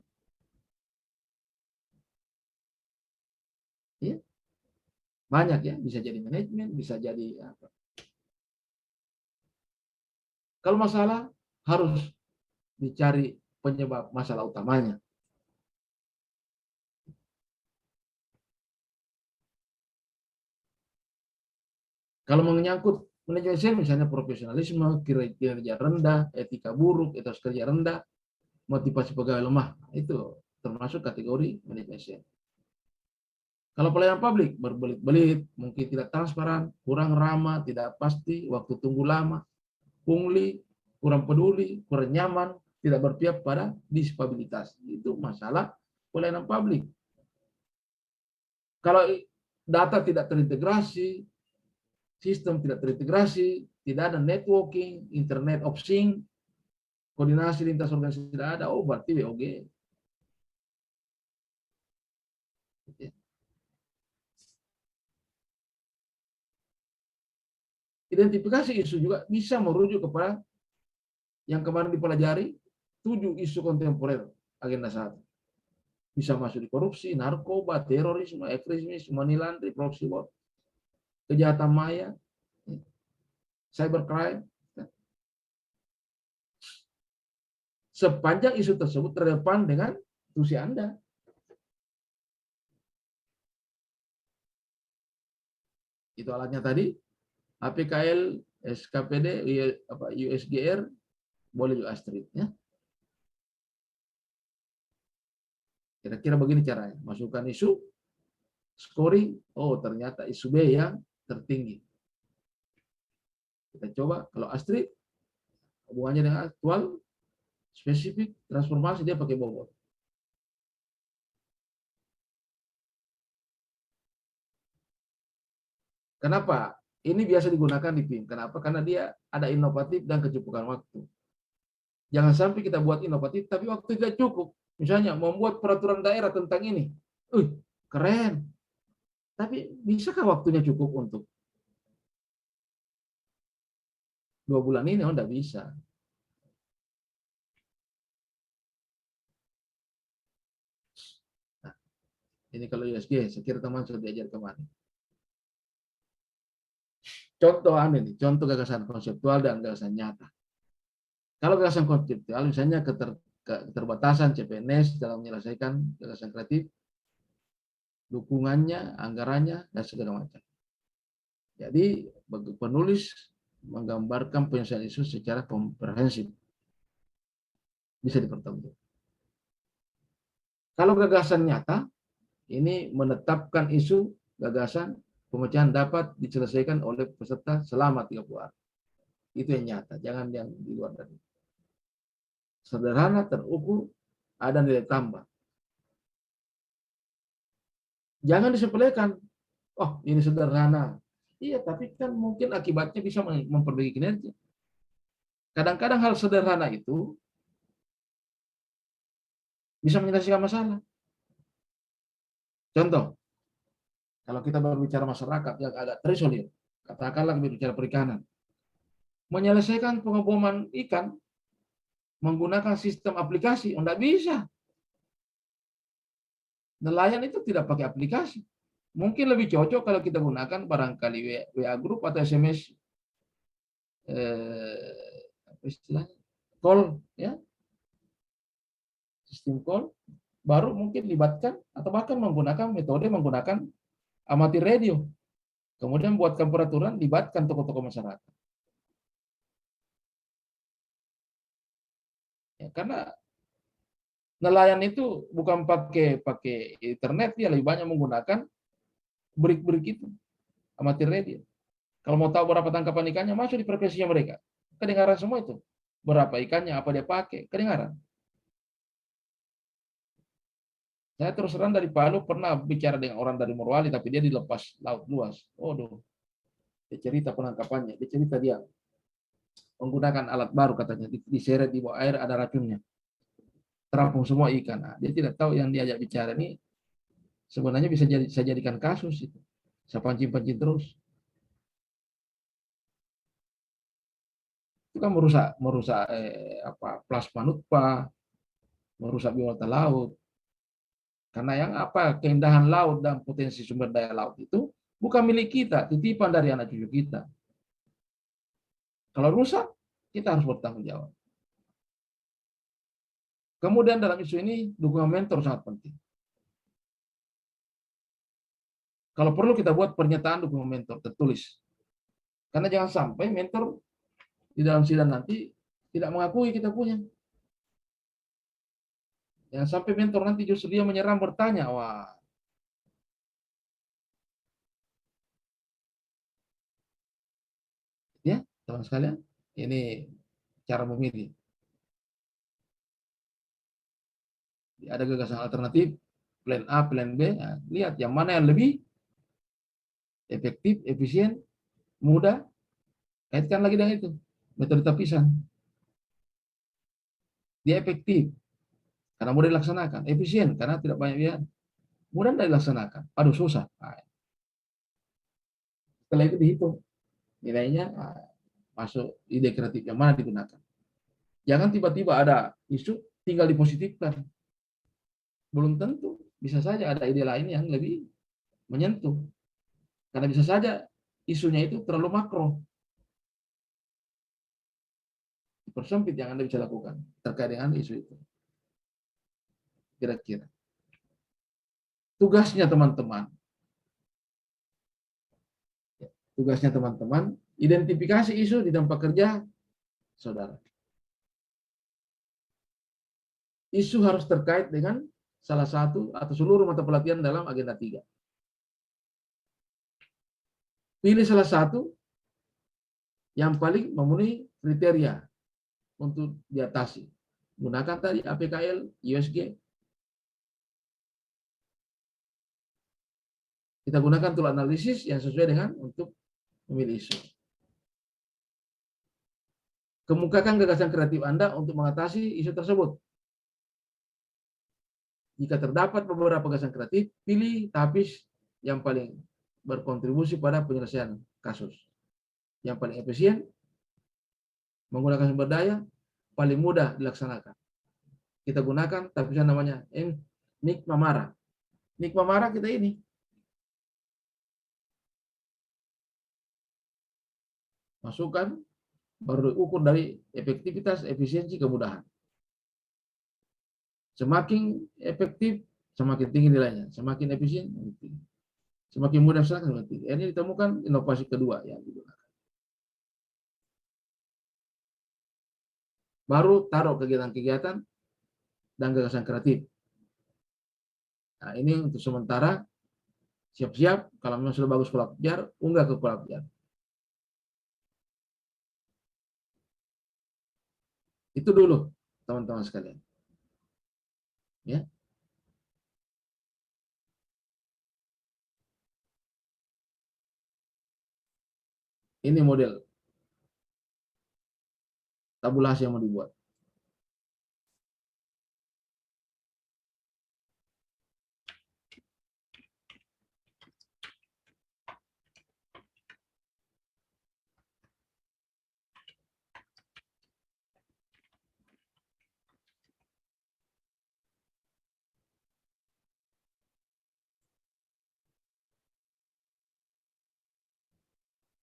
Banyak ya, bisa jadi manajemen, bisa jadi apa. Kalau masalah harus dicari penyebab masalah utamanya. Kalau menyangkut manajemen misalnya profesionalisme, kinerja rendah, etika buruk, etos kerja rendah, motivasi pegawai lemah, itu termasuk kategori manajemen. Kalau pelayanan publik berbelit-belit, mungkin tidak transparan, kurang ramah, tidak pasti, waktu tunggu lama, pungli, kurang peduli, kurang nyaman, tidak berpihak pada disabilitas. Itu masalah pelayanan publik. Kalau data tidak terintegrasi, sistem tidak terintegrasi, tidak ada networking, internet of things, koordinasi lintas organisasi tidak ada, oh berarti WOG. Identifikasi isu juga bisa merujuk kepada yang kemarin dipelajari, 7 isu kontemporer agenda 1. Bisa masuk di korupsi, narkoba, terorisme, ekstremisme, money laundering, proxy war, kejahatan maya, cybercrime. Sepanjang isu tersebut relevan dengan tusi Anda. Itu alatnya tadi. APKL, SKPD, USGR, boleh juga Astrid. Ya. Kira-kira begini caranya. Masukkan isu, scoring, oh ternyata isu B yang tertinggi. Kita coba, kalau Astrid, hubungannya dengan aktual, spesifik, transformasi, dia pakai Bogor. Kenapa? Ini biasa digunakan di PIM. Kenapa? Karena dia ada inovatif dan kecukupan waktu. Jangan sampai kita buat inovatif, tapi waktu tidak cukup. Misalnya, membuat peraturan daerah tentang ini. Keren. Tapi bisakah waktunya cukup untuk 2 bulan ini? Oh, tidak bisa. Nah, ini kalau USG, saya kira teman sudah diajar kemarin. Contoh nih, contoh gagasan konseptual dan gagasan nyata. Kalau gagasan konseptual, misalnya keterbatasan CPNS dalam menyelesaikan gagasan kreatif, dukungannya, anggarannya, dan segala macam. Jadi, penulis menggambarkan penyelesaian isu secara komprehensif. Bisa dipertemukan. Kalau gagasan nyata, ini menetapkan isu gagasan pemecahan dapat diselesaikan oleh peserta selama 30 hari. Itu yang nyata, jangan yang di luar dari. Sederhana, terukur, ada nilai tambah. Jangan disepelekan. Oh, ini sederhana. Iya, tapi kan mungkin akibatnya bisa memperbaiki kinerja. Kadang-kadang hal sederhana itu bisa menyelesaikan masalah. Contoh, kalau kita berbicara masyarakat yang agak terisolir, katakanlah berbicara perikanan, menyelesaikan pengeboman ikan menggunakan sistem aplikasi, tidak bisa. Nelayan itu tidak pakai aplikasi. Mungkin lebih cocok kalau kita gunakan barangkali WA Group atau SMS apa istilahnya, call, ya, sistem call, baru mungkin libatkan atau bahkan menggunakan amatir radio. Kemudian buatkan peraturan, libatkan tokoh-tokoh masyarakat. Ya, karena nelayan itu bukan pakai internet, dia lebih banyak menggunakan break itu, amatir radio. Kalau mau tahu berapa tangkapan ikannya, masuk di frekuensinya mereka. Kedengaran semua itu. Berapa ikannya, apa dia pakai, kedengaran. Saya terus terang dari Palu pernah bicara dengan orang dari Morowali, tapi dia dilepas laut luas. Dia cerita penangkapannya, dia cerita dia menggunakan alat baru katanya, diseret di bawah air ada racunnya. Terampung semua ikan. Nah, dia tidak tahu yang diajak bicara ini sebenarnya bisa saya jadikan kasus itu. Saya pancing-pancing terus. Itu kan merusak plasma nutpa, merusak biota laut. Karena yang keindahan laut dan potensi sumber daya laut itu Bukan milik kita, titipan dari anak cucu kita. Kalau rusak, kita harus bertanggung jawab. Kemudian dalam isu ini, dukungan mentor sangat penting. Kalau perlu kita buat pernyataan dukungan mentor tertulis. Karena jangan sampai mentor di dalam sidang nanti tidak mengakui kita punya. Jangan sampai mentor nanti justru dia menyerang bertanya, wah. Ya, teman sekalian, ini cara memilih. Ada gagasan alternatif, plan A, plan B. Nah, lihat yang mana yang lebih efektif, efisien, mudah. Kaitkan lagi dengan itu, metode tapisan. Dia efektif karena mudah dilaksanakan, efisien karena tidak banyak biaya, mudah dilaksanakan. Aduh susah. Nah, setelah itu dihitung nilainya, masuk ide kreatif yang mana digunakan. Jangan tiba-tiba ada isu tinggal dipositifkan. Belum tentu, bisa saja ada ide lain yang lebih menyentuh. Karena bisa saja isunya itu terlalu makro. Persempit yang Anda bisa lakukan terkait dengan isu itu. Kira-kira. Tugasnya teman-teman. Tugasnya teman-teman, identifikasi isu di tempat kerja saudara. Isu harus terkait dengan salah satu atau seluruh mata pelatihan dalam agenda 3. Pilih salah satu yang paling memenuhi kriteria untuk diatasi. Gunakan tadi APKL, USG. Kita gunakan tool analisis yang sesuai dengan untuk memilih isu. Kemukakan gagasan kreatif Anda untuk mengatasi isu tersebut. Jika terdapat beberapa gagasan kreatif, pilih tapis yang paling berkontribusi pada penyelesaian kasus. Yang paling efisien, menggunakan sumber daya, paling mudah dilaksanakan. Kita gunakan tapisan namanya Nikmamara. Nikmamara kita ini. Masukkan, baru diukur dari efektivitas, efisiensi, kemudahan. Semakin efektif, semakin tinggi nilainya. Semakin efisien, semakin tinggi. Semakin mudah semakin tinggi. Ini ditemukan inovasi kedua yang digunakan. Baru taruh kegiatan-kegiatan dan gagasan kreatif. Nah, ini untuk sementara. Siap-siap, kalau memang sudah bagus Kolabjar, unggah ke Kolabjar. Itu dulu, teman-teman sekalian. Ya. Ini model tabulasi yang mau dibuat.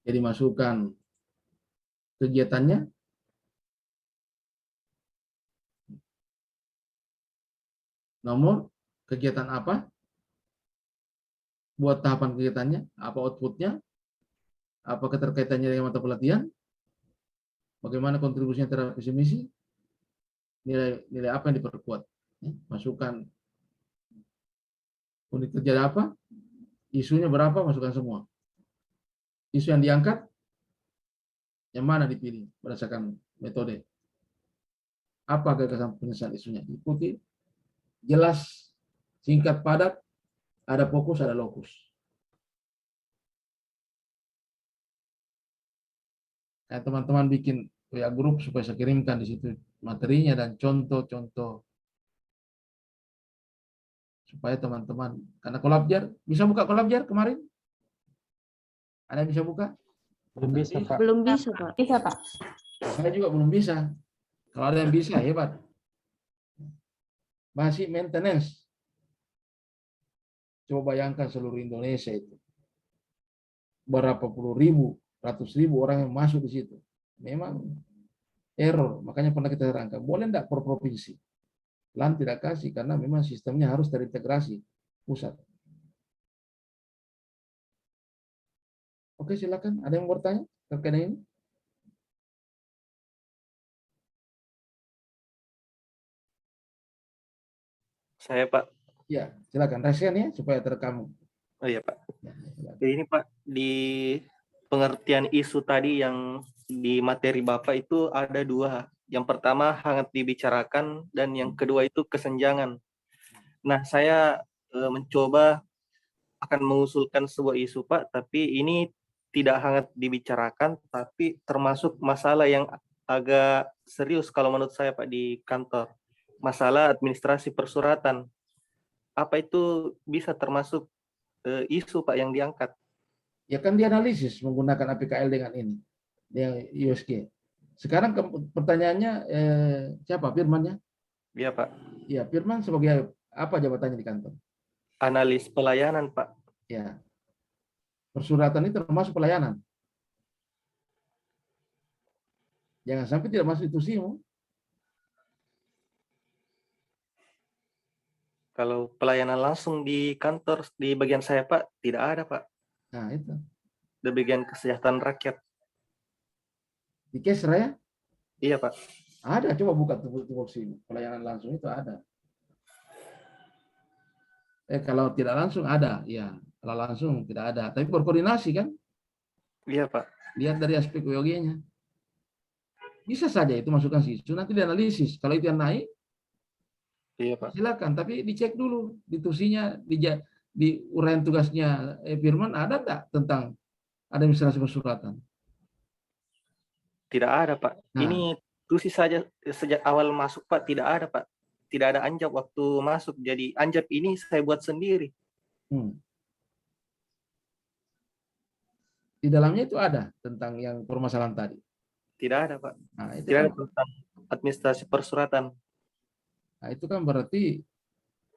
Jadi masukkan kegiatannya, nomor, kegiatan apa, buat tahapan kegiatannya, apa outputnya, apa keterkaitannya dengan mata pelatihan, bagaimana kontribusinya terhadap visi misi, nilai apa yang diperkuat. Masukkan unit kerja apa, isunya berapa, masukkan semua. Isu yang diangkat, yang mana dipilih berdasarkan metode. Apa gagasan penyelesaian isunya? Ikuti, jelas, singkat, padat, ada fokus, ada lokus. Nah, teman-teman bikin WA grup supaya saya kirimkan di situ materinya dan contoh-contoh. Supaya teman-teman, karena Kolabjar, bisa buka Kolabjar kemarin? Ada yang bisa buka? Belum bisa, Pak. Belum bisa, Pak. Bisa, Pak. Saya juga belum bisa. Kalau ada yang bisa, hebat. Masih maintenance. Coba bayangkan seluruh Indonesia itu. berapa puluh ribu, ratus ribu orang yang masuk di situ. Memang error, makanya pernah kita terangkan, boleh enggak per provinsi? LAN tidak kasih, karena memang sistemnya harus terintegrasi pusat. Oke, silakan. Ada yang mau bertanya terkait dengan ini? Saya Pak. Ya, silakan. Resen ya, supaya terekam. Oh iya Pak. Ya, silakan. Jadi ini Pak, di pengertian isu tadi yang di materi Bapak itu ada dua. Yang pertama hangat dibicarakan dan yang kedua itu kesenjangan. Nah, saya mencoba akan mengusulkan sebuah isu Pak, tapi ini tidak hangat dibicarakan, tapi termasuk masalah yang agak serius kalau menurut saya Pak di kantor. Masalah administrasi persuratan. Apa itu bisa termasuk isu Pak yang diangkat? Ya kan dianalisis menggunakan APKL dengan ini, dengan USG. Sekarang pertanyaannya siapa? Firmannya? Iya Pak. Ya, Firman sebagai apa jabatannya di kantor? Analis pelayanan Pak. Ya. Persuratan itu termasuk pelayanan. Jangan sampai tidak masuk institusimu. Kalau pelayanan langsung di kantor di bagian saya Pak, tidak ada Pak. Nah, itu. Di bagian kesejahteraan rakyat. Di Kesra ya? Iya Pak. Ada, coba buka tupoksi pelayanan langsung itu ada. Kalau tidak langsung ada, ya. Kalau langsung tidak ada. Tapi berkoordinasi kan? Iya Pak. Lihat dari aspek WOG-nya. Bisa saja itu masukkan sisu, nanti dianalisis. Kalau itu yang naik, iya Pak. Silakan. Tapi dicek dulu ditusinya, di uraian tugasnya Firman ada enggak tentang administrasi persuratan? Tidak ada Pak. Nah. Ini tusi saja sejak awal masuk Pak, tidak ada Pak. Tidak ada anjab waktu masuk. Jadi anjab ini saya buat sendiri. Di dalamnya itu ada tentang yang permasalahan tadi? Tidak ada Pak. Nah, itu tidak kan, ada tentang administrasi persuratan. Nah, itu kan berarti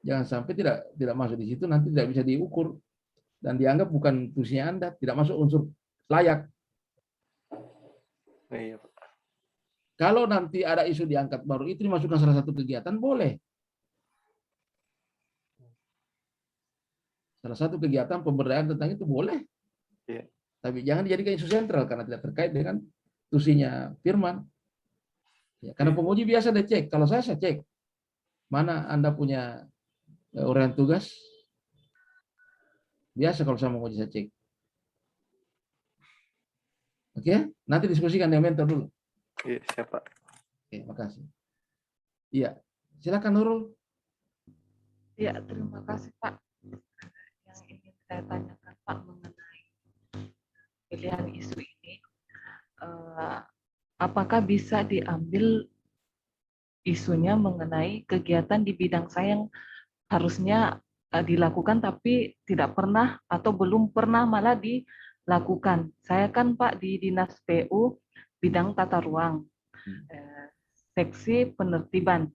jangan sampai tidak masuk di situ, nanti tidak bisa diukur dan dianggap bukan tusinya Anda, tidak masuk unsur layak. Iya Pak. Kalau nanti ada isu diangkat baru itu dimasukkan salah satu kegiatan, boleh. Salah satu kegiatan pemberdayaan tentang itu boleh. Iya. Tapi jangan dijadikan isu sentral karena tidak terkait dengan tusinya Firman. Ya, karena penguji biasa dia cek. Kalau saya cek mana Anda punya uraian tugas. Biasa kalau saya menguji saya cek. Oke, nanti diskusikan dengan mentor dulu. Iya, siapa? Oke, makasih. Iya, silakan Nurul. Ya, terima kasih Pak. Yang ingin saya tanyakan Pak mengenai pilihan isu ini, apakah bisa diambil isunya mengenai kegiatan di bidang saya yang harusnya dilakukan tapi tidak pernah atau belum pernah malah dilakukan. Saya kan Pak di Dinas PU bidang tata ruang, seksi penertiban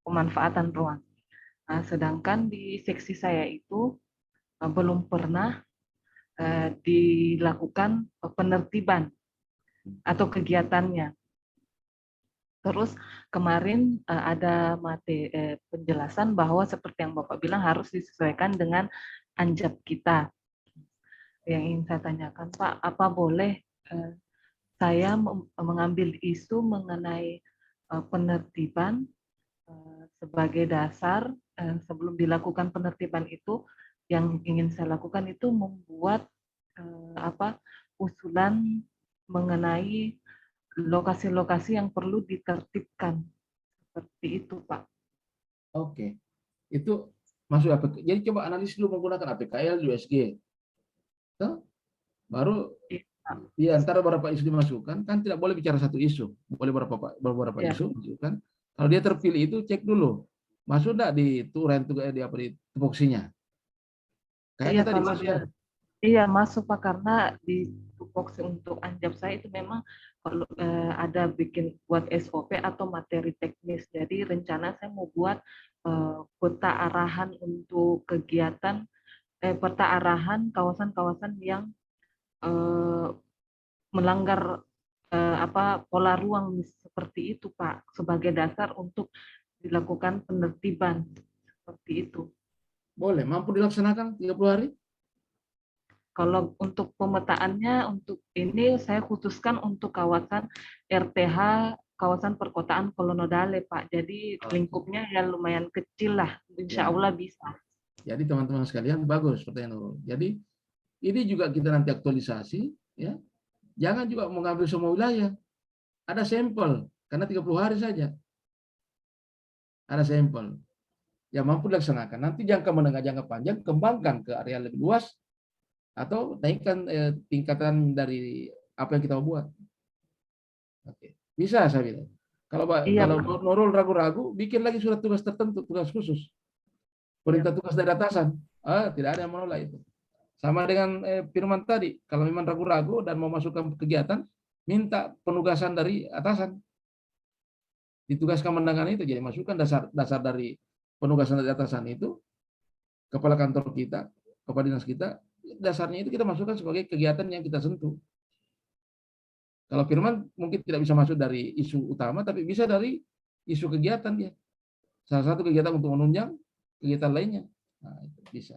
pemanfaatan ruang. Nah, sedangkan di seksi saya itu belum pernah dilakukan penertiban atau kegiatannya. Terus kemarin ada penjelasan bahwa seperti yang Bapak bilang harus disesuaikan dengan anjab kita. Yang ingin saya tanyakan Pak, apa boleh saya mengambil isu mengenai penertiban sebagai dasar sebelum dilakukan penertiban itu, yang ingin saya lakukan itu membuat usulan mengenai lokasi-lokasi yang perlu ditertibkan. Seperti itu, Pak. Oke. Itu masuk APK. Jadi coba analisis dulu menggunakan APKL di USG. Baru di antara beberapa isu dimasukkan, kan tidak boleh bicara satu isu. Boleh beberapa isu kan. Kalau dia terpilih itu cek dulu. Masuk enggak di uraian tugas di tupoksinya? Kayaknya tadi masuk ya. Iya, masuk Pak, karena di tupoksi untuk anjab saya itu memang kalau ada buat SOP atau materi teknis. Jadi rencana saya mau buat peta arahan untuk kegiatan, peta arahan kawasan-kawasan yang melanggar pola ruang seperti itu, Pak, sebagai dasar untuk dilakukan penertiban seperti itu. Boleh, mampu dilaksanakan 30 hari? Kalau untuk pemetaannya, untuk ini saya khususkan untuk kawasan RTH, kawasan perkotaan Kolonodale, Pak. Jadi lingkupnya ya lumayan kecil lah, insya Allah bisa. Jadi teman-teman sekalian, bagus pertanyaan Nurul. Jadi ini juga kita nanti aktualisasi, ya. Jangan juga mengambil semua wilayah. Ada sampel, karena 30 hari saja. Ada sampel yang mampu dilaksanakan. Nanti jangka menengah, jangka panjang, kembangkan ke area lebih luas, atau naikkan tingkatan dari apa yang kita mau buat. Oke. Bisa saya bilang. Kalau kalau Nurul ragu-ragu, bikin lagi surat tugas tertentu, tugas khusus. Perintah tugas dari atasan. Tidak ada yang menolak itu. Sama dengan Firman tadi, kalau memang ragu-ragu dan mau masukkan kegiatan, minta penugasan dari atasan. Ditugaskan menangani itu, jadi masukkan dasar dari penugasan dari atasan itu, kepala kantor kita, kepala dinas kita, dasarnya itu kita masukkan sebagai kegiatan yang kita sentuh. Kalau Firman mungkin tidak bisa masuk dari isu utama, tapi bisa dari isu kegiatan dia. Salah satu kegiatan untuk menunjang kegiatan lainnya. Nah, itu bisa.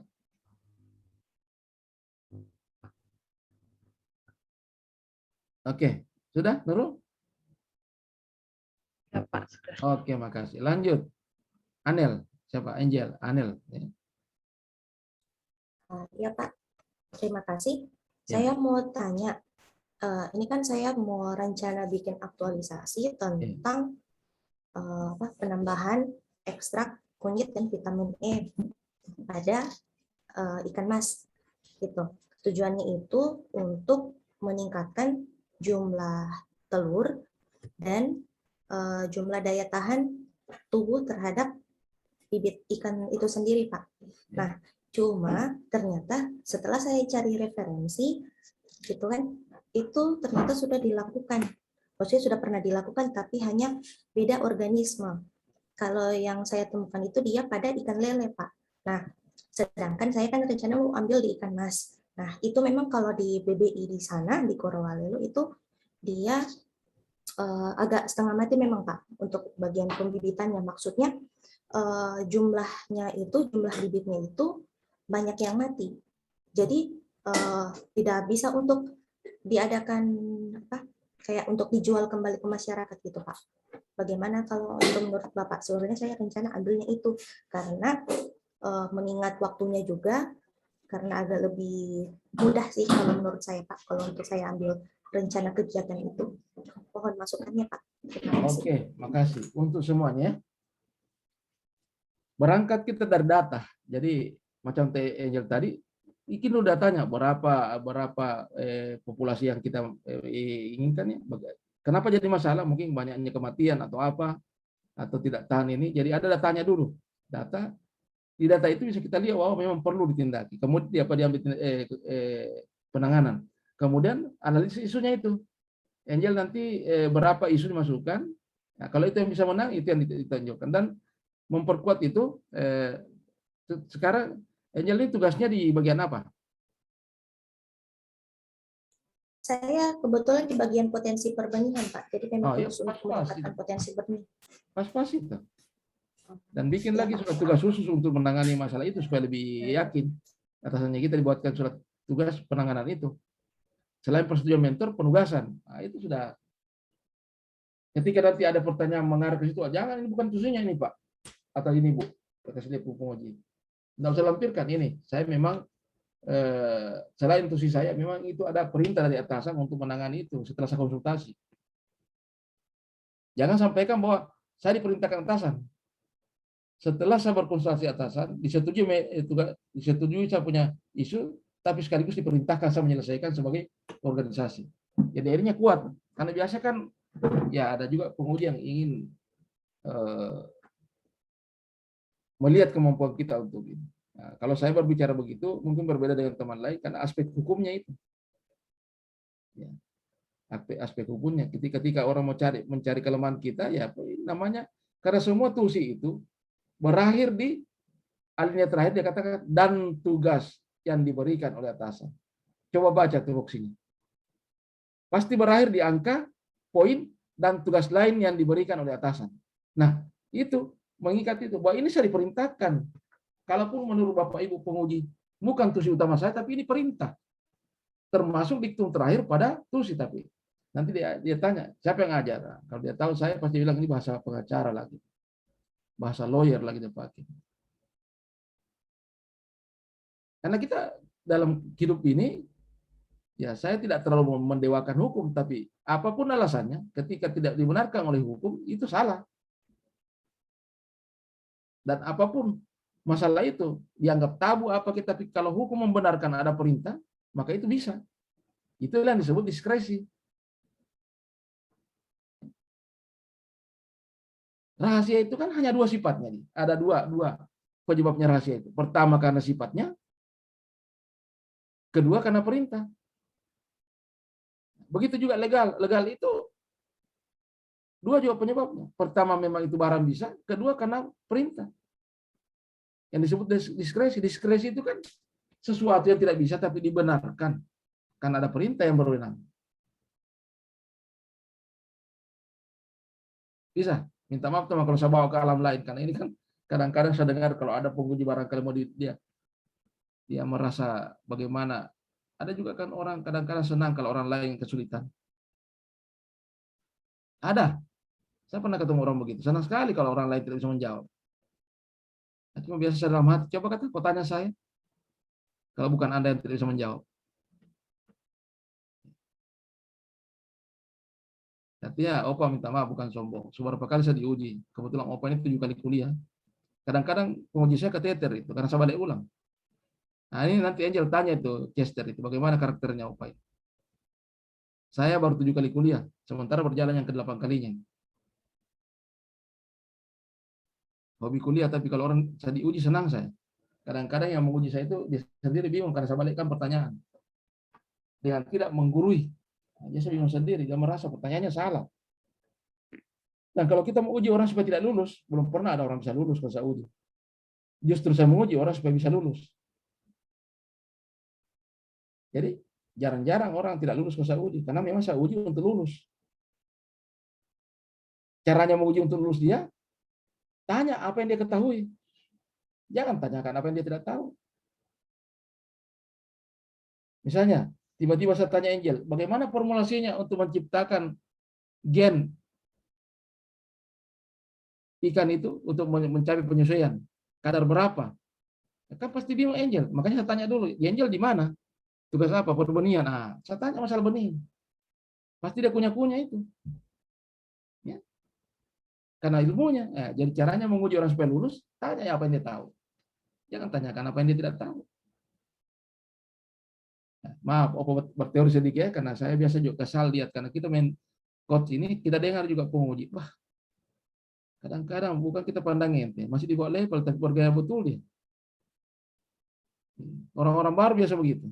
Oke, sudah Nurul? Ya, Pak, sudah. Oke, makasih. Lanjut. Anel, siapa? Angel, Anel. Ya Pak, terima kasih. Saya mau tanya, ini kan saya mau rencana bikin aktualisasi tentang penambahan ekstrak kunyit dan vitamin E pada ikan mas. Gitu. Tujuannya itu untuk meningkatkan jumlah telur dan jumlah daya tahan tubuh terhadap bibit ikan itu sendiri, Pak. Nah, cuma ternyata setelah saya cari referensi, gitu kan, itu ternyata sudah dilakukan. Maksudnya sudah pernah dilakukan, tapi hanya beda organisme. Kalau yang saya temukan itu dia pada ikan lele, Pak. Nah, sedangkan saya kan rencana mau ambil di ikan mas. Nah, itu memang kalau di BBI di sana, di Korowalelu itu dia agak setengah mati memang, Pak, untuk bagian pembibitannya. Maksudnya jumlahnya itu, jumlah bibitnya itu banyak yang mati. Jadi tidak bisa untuk diadakan kayak untuk dijual kembali ke masyarakat gitu, Pak. Bagaimana kalau itu menurut Bapak? Sebenarnya saya rencana ambilnya itu karena mengingat waktunya juga, karena agak lebih mudah sih kalau menurut saya, Pak, kalau untuk saya ambil rencana kegiatan itu. Mohon masukannya, Pak. Oke, makasih untuk semuanya. Berangkat kita dari data. Jadi macam Angel tadi, bikin dulu datanya berapa populasi yang kita inginkan ya. Kenapa jadi masalah? Mungkin banyaknya kematian atau apa, atau tidak tahan ini. Jadi ada datanya dulu. Data di data itu bisa kita lihat bahwa memang perlu ditindaki. Kemudian apa diambil penanganan. Kemudian analisis isunya itu. Angel nanti berapa isu dimasukkan. Nah, kalau itu yang bisa menang, itu yang ditunjukkan. Dan memperkuat itu, sekarang Angel ini tugasnya di bagian apa? Saya kebetulan di bagian potensi perbenihan, Pak. Jadi memang khusus untuk meningkatkan potensi benih. Pas-pas itu. Dan bikin lagi surat tugas khusus untuk menangani masalah itu supaya lebih yakin. Atasannya kita dibuatkan surat tugas penanganan itu. Selain persetujuan mentor, penugasan. Nah, itu sudah. Ketika nanti ada pertanyaan mengarah ke situ, jangan ini bukan tugasnya ini, Pak. Atau ini, Bu. Kata saya penguji. Tidak usah lampirkan ini. Saya memang selain tugas saya, memang itu ada perintah dari atasan untuk menangani itu setelah saya konsultasi. Jangan sampaikan bahwa saya diperintahkan atasan. Setelah saya berkonsultasi atasan, disetujui saya punya isu, tapi sekaligus diperintahkan saya menyelesaikan sebagai organisasi. Jadi akhirnya kuat. Karena biasa kan, ya ada juga penguji yang ingin melihat kemampuan kita untuk ini. Nah, kalau saya berbicara begitu, mungkin berbeda dengan teman lain, karena aspek hukumnya itu. Ya. Aspek hukumnya, ketika orang mau mencari kelemahan kita, ya namanya, karena semua tusi itu berakhir di alinea terakhir dia katakan dan tugas yang diberikan oleh atasan. Coba baca tupoksinya. Pasti berakhir di angka, poin, dan tugas lain yang diberikan oleh atasan. Nah, itu mengikat itu bahwa ini saya diperintahkan. Kalaupun menurut Bapak Ibu penguji bukan tusi utama saya, tapi ini perintah. Termasuk diktum terakhir pada tusi. Tapi nanti dia tanya siapa yang ngajar. Nah, kalau dia tahu saya pasti bilang ini bahasa pengacara lagi, bahasa lawyer lagi dia pakai. Karena kita dalam hidup ini, ya saya tidak terlalu mendewakan hukum, tapi apapun alasannya, ketika tidak dibenarkan oleh hukum itu salah. Dan apapun masalah itu dianggap tabu apa kita, tapi kalau hukum membenarkan ada perintah, maka itu bisa. Itu yang disebut diskresi. Rahasia itu kan hanya dua sifatnya nih. Ada dua penyebabnya rahasia itu. Pertama karena sifatnya, kedua karena perintah. Begitu juga legal. Legal itu dua juga penyebabnya. Pertama memang itu barang bisa, kedua karena perintah. Yang disebut diskresi. Diskresi itu kan sesuatu yang tidak bisa tapi dibenarkan karena ada perintah yang berwenang. Bisa. Minta maaf teman kalau saya bawa ke alam lain, karena ini kan kadang-kadang saya dengar kalau ada penguji barangkali mau dia merasa bagaimana. Ada juga kan orang kadang-kadang senang kalau orang lain kesulitan. Ada. Saya pernah ketemu orang begitu. Senang sekali kalau orang lain tidak bisa menjawab. Cuma biasa saya dalam hati, coba kata, kau tanya saya. Kalau bukan Anda yang tidak bisa menjawab. Tapi ya, Opa minta maaf, bukan sombong. Beberapa kali saya diuji. Kebetulan Opa ini 7 kali kuliah. Kadang-kadang penguji saya keteter itu, karena saya balik ulang. Nah ini nanti Angel tanya itu, Chester itu, bagaimana karakternya Opa itu. Saya baru 7 kali kuliah, sementara berjalan yang ke-8 kalinya. Hobi kuliah, tapi kalau orang saya diuji senang saya. Kadang-kadang yang menguji saya itu dia sendiri bingung karena saya balikkan pertanyaan dengan tidak menggurui. Dia saya bingung sendiri, dia merasa pertanyaannya salah. Dan kalau kita mau uji orang supaya tidak lulus, belum pernah ada orang bisa lulus kalau saya uji. Justru saya menguji orang supaya bisa lulus. Jadi jarang-jarang orang tidak lulus kalau saya uji, karena memang saya uji untuk lulus. Caranya menguji untuk lulus dia, tanya apa yang dia ketahui. Jangan tanyakan apa yang dia tidak tahu. Misalnya, tiba-tiba saya tanya Angel, bagaimana formulasinya untuk menciptakan gen ikan itu untuk mencapai penyesuaian? Kadar berapa? Kan pasti bingung Angel. Makanya saya tanya dulu, Angel di mana? Tugas apa? Perbenihan. Nah, saya tanya masalah benih. Pasti dia kunyah-kunyah itu. Ya. Karena ilmunya. Jadi caranya menguji orang supaya lulus, tanya apa yang dia tahu. Jangan tanyakan apa yang dia tidak tahu. Nah, maaf, Opa berteori sedikit ya, karena saya biasa juga kesal lihat, karena kita main coach ini, kita dengar juga penguji. Wah, kadang-kadang bukan kita pandang ente, masih di bawah level, tapi bergaya betul dia. Orang-orang baru biasa begitu.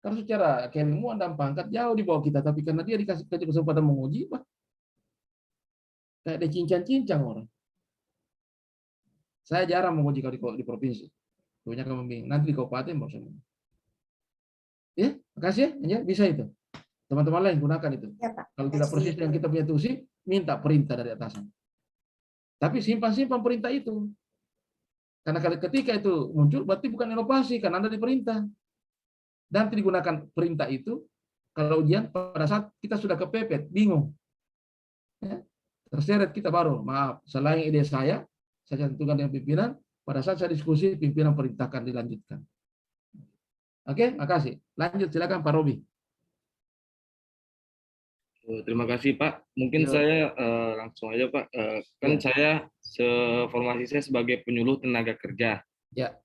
Karena secara keilmuan dan pangkat jauh di bawah kita, tapi karena dia dikasih kesempatan menguji, wah, kayak dia cincang-cincang orang. Saya jarang menguji kalau di provinsi. Kebanyakan membimbing. Nanti di kabupaten baru saya. Ya, makasih ya, bisa itu. Teman-teman lain gunakan itu. Ya, Pak. Kalau tidak persis yang kita punya tusi, minta perintah dari atasan. Tapi simpan-simpan perintah itu. Karena ketika itu muncul, berarti bukan inovasi, karena Anda diperintah. Dan digunakan perintah itu, kalau ujian pada saat kita sudah kepepet, bingung. Ya, terseret kita baru, maaf, selain ide saya cantumkan dengan pimpinan, pada saat saya diskusi, pimpinan perintahkan dilanjutkan. Oke, makasih. Lanjut, silakan Pak Robi. Terima kasih Pak. Mungkin saya langsung aja Pak. Kan saya formasi saya sebagai penyuluh tenaga kerja. Ya.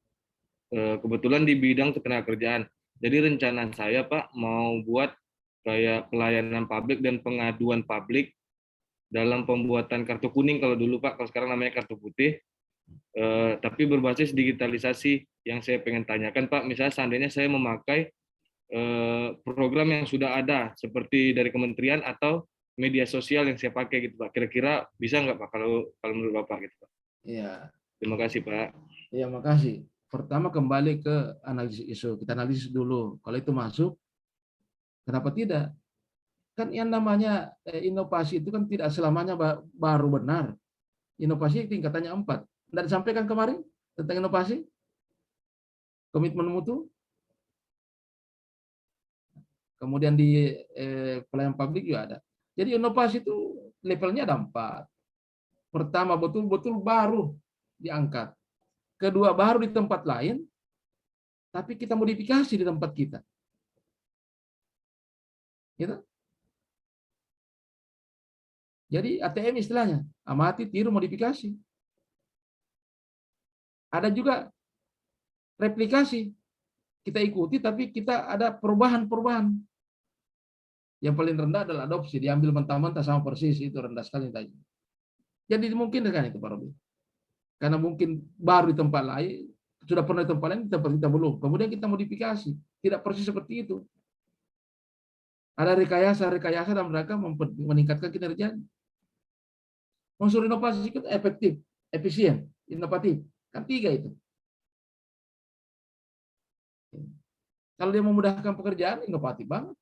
Kebetulan di bidang ketenagakerjaan. Jadi rencana saya Pak mau buat kayak pelayanan publik dan pengaduan publik dalam pembuatan kartu kuning kalau dulu Pak, kalau sekarang namanya kartu putih. Tapi berbasis digitalisasi. Yang saya pengen tanyakan Pak, misalnya seandainya saya memakai program yang sudah ada seperti dari kementerian atau media sosial yang saya pakai gitu Pak. Kira-kira bisa nggak Pak kalau menurut Bapak gitu Pak? Iya. Terima kasih Pak. Iya, makasih. Pertama kembali ke analisis isu. Kita analisis dulu. Kalau itu masuk, kenapa tidak? Kan yang namanya inovasi itu kan tidak selamanya baru benar. Inovasi tingkatannya 4. Tidak disampaikan kemarin tentang inovasi? Komitmen mutu. Kemudian di pelayanan publik juga ada. Jadi inovasi itu levelnya ada 4. Pertama betul-betul baru diangkat. Kedua baru di tempat lain, tapi kita modifikasi di tempat kita. Gitu? Jadi ATM istilahnya, amati, tiru, modifikasi. Ada juga replikasi. Kita ikuti, tapi kita ada perubahan-perubahan. Yang paling rendah adalah adopsi, diambil mentah-mentah sama persis, itu rendah sekali tadi. Jadi dimungkinkan itu Pak Robi. Karena mungkin baru di tempat lain, sudah pernah di tempat lain, di tempat kita belum. Kemudian kita modifikasi, tidak persis seperti itu. Ada rekayasa dalam rangka meningkatkan kinerja. Unsur inovasi itu efektif, efisien, inovatif. Kan 3 itu. Kalau dia memudahkan pekerjaan, inovatif banget.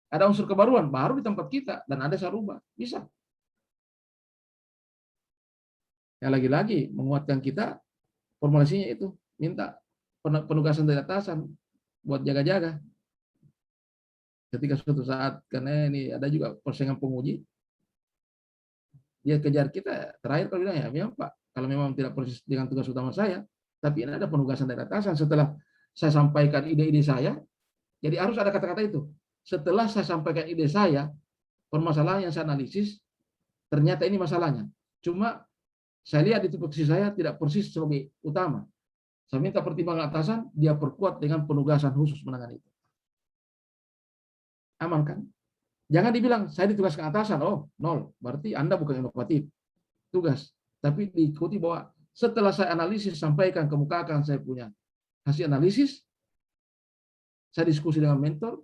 Ada unsur kebaruan, baru di tempat kita, dan ada saya rubah. Bisa. Ya lagi-lagi, menguatkan kita, formulasinya itu. Minta penugasan dari atasan, buat jaga-jaga. Ketika suatu saat, karena ini ada juga persaingan penguji, dia kejar kita, terakhir kalau bilang, ya memang Pak, kalau memang tidak persis dengan tugas utama saya, tapi ini ada penugasan dari atasan. Setelah saya sampaikan ide-ide saya, jadi harus ada kata-kata itu. Setelah saya sampaikan ide saya, permasalahan yang saya analisis, ternyata ini masalahnya. Cuma saya lihat di tupoksi saya tidak persis sebagai utama. Saya minta pertimbangan atasan, dia perkuat dengan penugasan khusus menangani itu. Aman kan? Jangan dibilang, saya ditugaskan atasan, oh, 0. Berarti Anda bukan inovatif. Tugas. Tapi diikuti bahwa setelah saya analisis, sampaikan, kemukakan, saya punya hasil analisis, saya diskusi dengan mentor.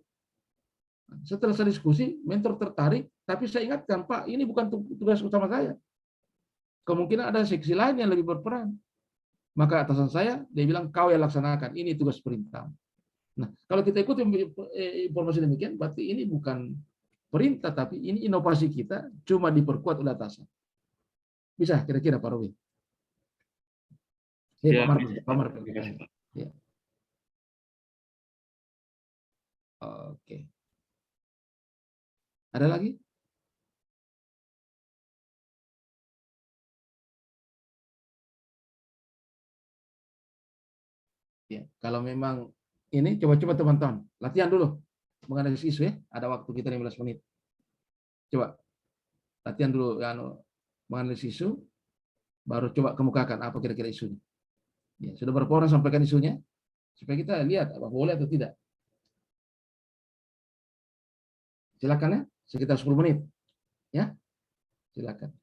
Setelah saya diskusi, mentor tertarik, tapi saya ingatkan, Pak, ini bukan tugas utama saya. Kemungkinan ada seksi lain yang lebih berperan. Maka atasan saya, dia bilang, kau yang laksanakan, ini tugas perintah. Nah, kalau kita ikuti informasi demikian, berarti ini bukan perintah, tapi ini inovasi kita cuma diperkuat oleh atasan. Bisa kira-kira Pak Robi? Ya, Pak Mark. terima kasih Pak. Ya. Oke. Ada lagi? Ya, kalau memang ini coba-coba teman-teman latihan dulu menganalisis isu ya. Ada waktu kita 15 menit. Coba latihan dulu ya, menganalisis isu, baru coba kemukakan apa kira-kira isunya. Ya, sudah berapa orang sampaikan isunya supaya kita lihat apa boleh atau tidak. Silakan ya, sekitar 10 menit. Ya, silakan.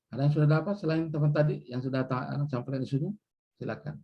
Ada yang sudah dapat selain teman tadi yang sudah sampaikan isunya? Silakan.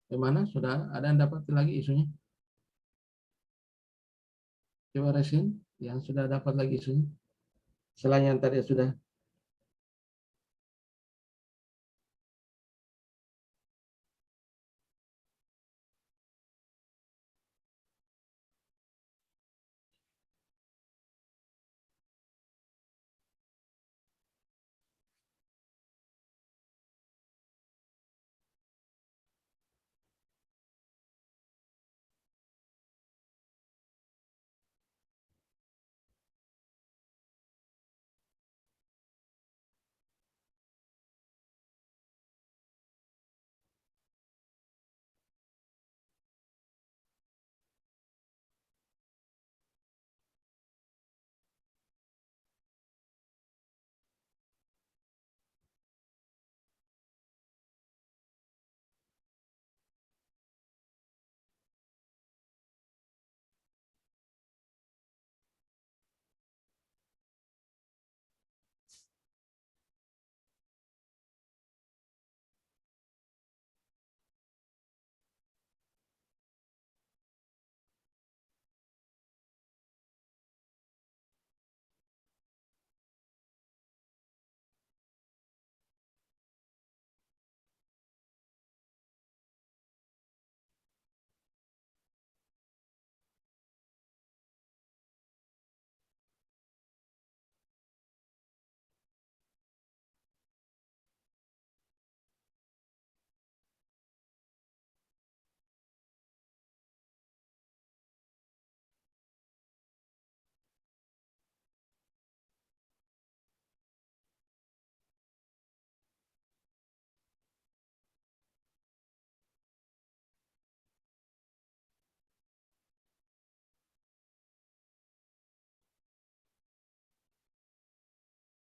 Bagaimana? Sudah ada yang dapat lagi isunya? Coba Resin, yang sudah dapat lagi isunya. Selain yang tadi sudah.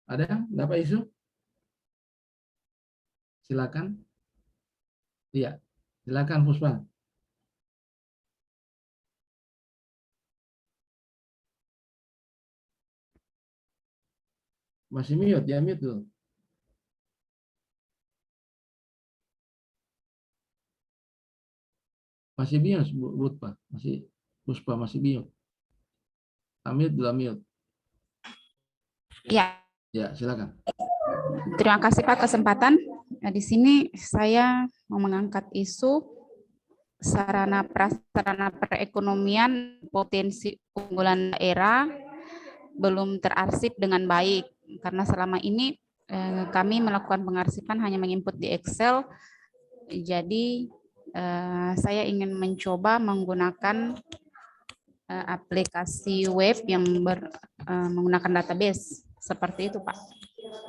Ada yang dapat isu? Silakan. Iya, silakan Puspa. Masih mute, ya mute tuh. Masih mute, Puspa. Masih Puspa masih mute. Mute dulu, mute. Ya, Ya, silakan. terima kasih Pak kesempatan. Nah, di sini saya mau mengangkat isu sarana prasarana perekonomian potensi unggulan daerah belum terarsip dengan baik karena selama ini kami melakukan pengarsipan hanya menginput di Excel. Jadi saya ingin mencoba menggunakan aplikasi web yang menggunakan database seperti itu, Pak.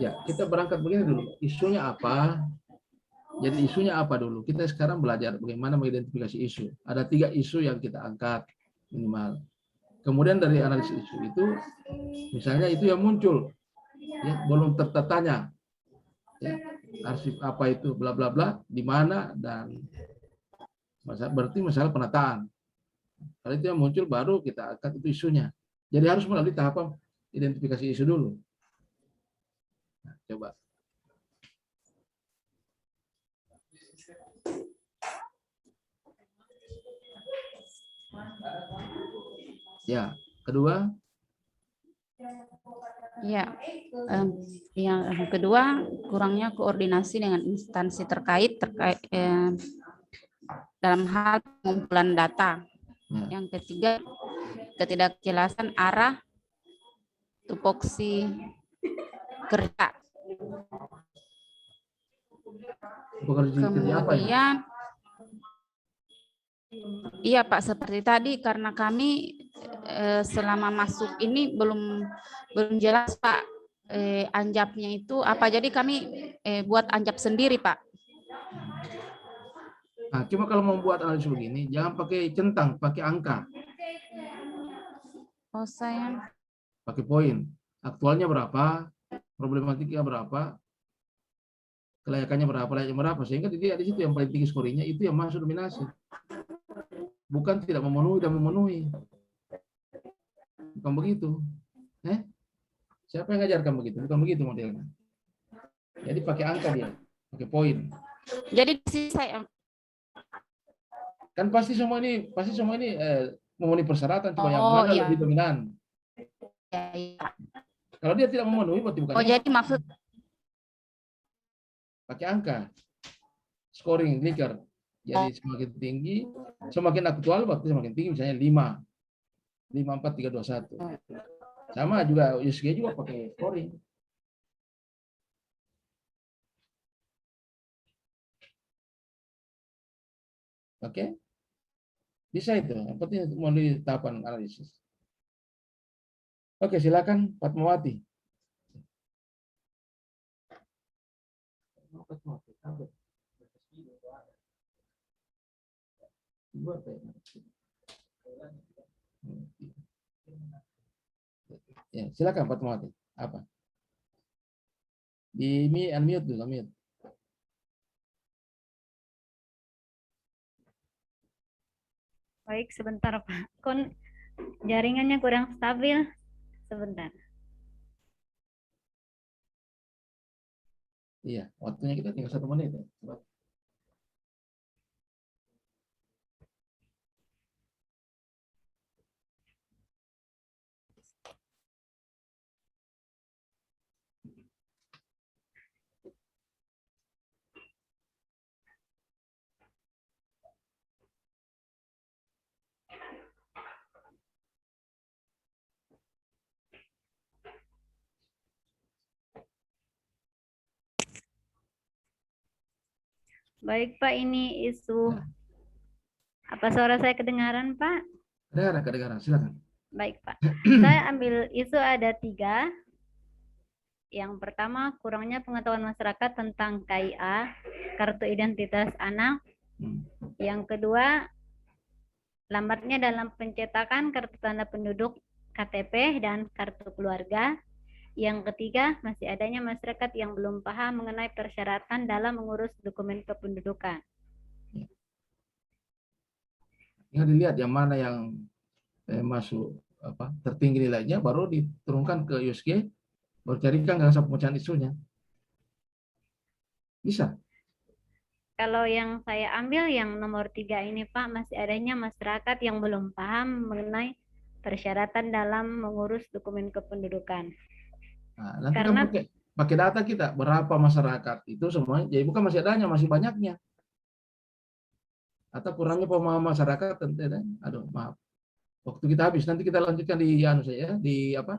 Ya, kita berangkat begini dulu. Isunya apa? Jadi isunya apa dulu? Kita sekarang belajar bagaimana mengidentifikasi isu. Ada 3 isu yang kita angkat minimal. Kemudian dari analisis isu itu, misalnya itu yang muncul, ya, belum tertatanya, ya, arsip apa itu, bla bla bla, di mana dan berarti masalah penataan. Kalau itu yang muncul baru kita angkat itu isunya. Jadi harus melalui tahapan identifikasi isu dulu. Nah, coba. Ya, kedua. Ya, yang kedua kurangnya koordinasi dengan instansi terkait dalam hal pengumpulan data. Yang ketiga, ketidakjelasan arah tupoksi kerja. Kemudian, iya Pak, seperti tadi karena kami selama masuk ini belum jelas Pak anjapnya itu apa, jadi kami buat anjap sendiri Pak. Nah, cuma kalau membuat analisis begini jangan pakai centang, pakai angka. Oh, saya pakai poin. Aktualnya berapa, problematiknya berapa, kelayakannya berapa, sehingga di situ yang paling tinggi skornya itu yang masuk dominasi. Bukan tidak memenuhi dan memenuhi. Bukan begitu. Siapa yang ngajarkan begitu? Bukan begitu modelnya. Jadi pakai angka dia, pakai poin. Jadi saya Kan pasti semua ini memenuhi persyaratan, cuma yang Oh, mana iya. lebih dominan. Ya. Kalau dia tidak memenuhi, berarti bukan Oh, jadi maksud pakai angka scoring Likert. Jadi semakin tinggi, semakin aktual, berarti semakin tinggi. Misalnya 5, 5, 4, 3, 2, 1. Sama juga USG juga pakai scoring. Oke, bisa itu. Yang penting melalui tahapan analisis. Oke, silakan Fatmawati. Ya, silakan Fatmawati. Apa? Di unmute dulu, unmute. Baik, sebentar Pak. Jaringannya kurang stabil. Sebentar. Iya, waktunya kita tinggal 1 menit. Ya. Baik Pak, ini isu. Apa suara saya kedengaran Pak? Kedengaran, silakan. Baik Pak. Saya ambil isu ada 3. Yang pertama, kurangnya pengetahuan masyarakat tentang KIA, Kartu Identitas Anak. Yang kedua, lambatnya dalam pencetakan kartu tanda penduduk KTP dan kartu keluarga. Yang ketiga, masih adanya masyarakat yang belum paham mengenai persyaratan dalam mengurus dokumen kependudukan. Tinggal dilihat yang mana yang masuk tertinggi nilainya, baru diturunkan ke USG, baru carikan dengan pemecahan isunya. Bisa. Kalau yang saya ambil yang nomor 3 ini Pak, masih adanya masyarakat yang belum paham mengenai persyaratan dalam mengurus dokumen kependudukan. Nah, nanti Karena kan pakai data kita berapa masyarakat itu semuanya, jadi bukan masih adanya, masih banyaknya. Atau kurangnya pemahaman masyarakat, aduh maaf. Waktu kita habis, nanti kita lanjutkan di di apa?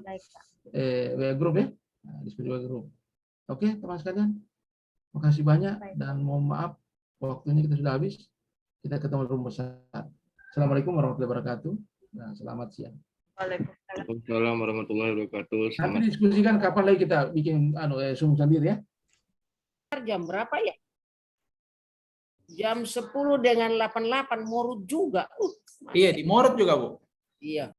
WA group ya. Nah, diskusi WA group. Oke, teman sekalian. Makasih banyak dan mohon maaf waktunya kita sudah habis. Kita ketemu di rumah besar. Assalamualaikum warahmatullahi wabarakatuh. Dan selamat siang. Waalaikumsalam warahmatullahi wabarakatuh. Nanti diskusikan kapan lagi kita bikin Zoom sendiri ya. Jam berapa ya? Jam 10 dengan 88 Morut juga. Iya, di Morut juga, Bu. Iya.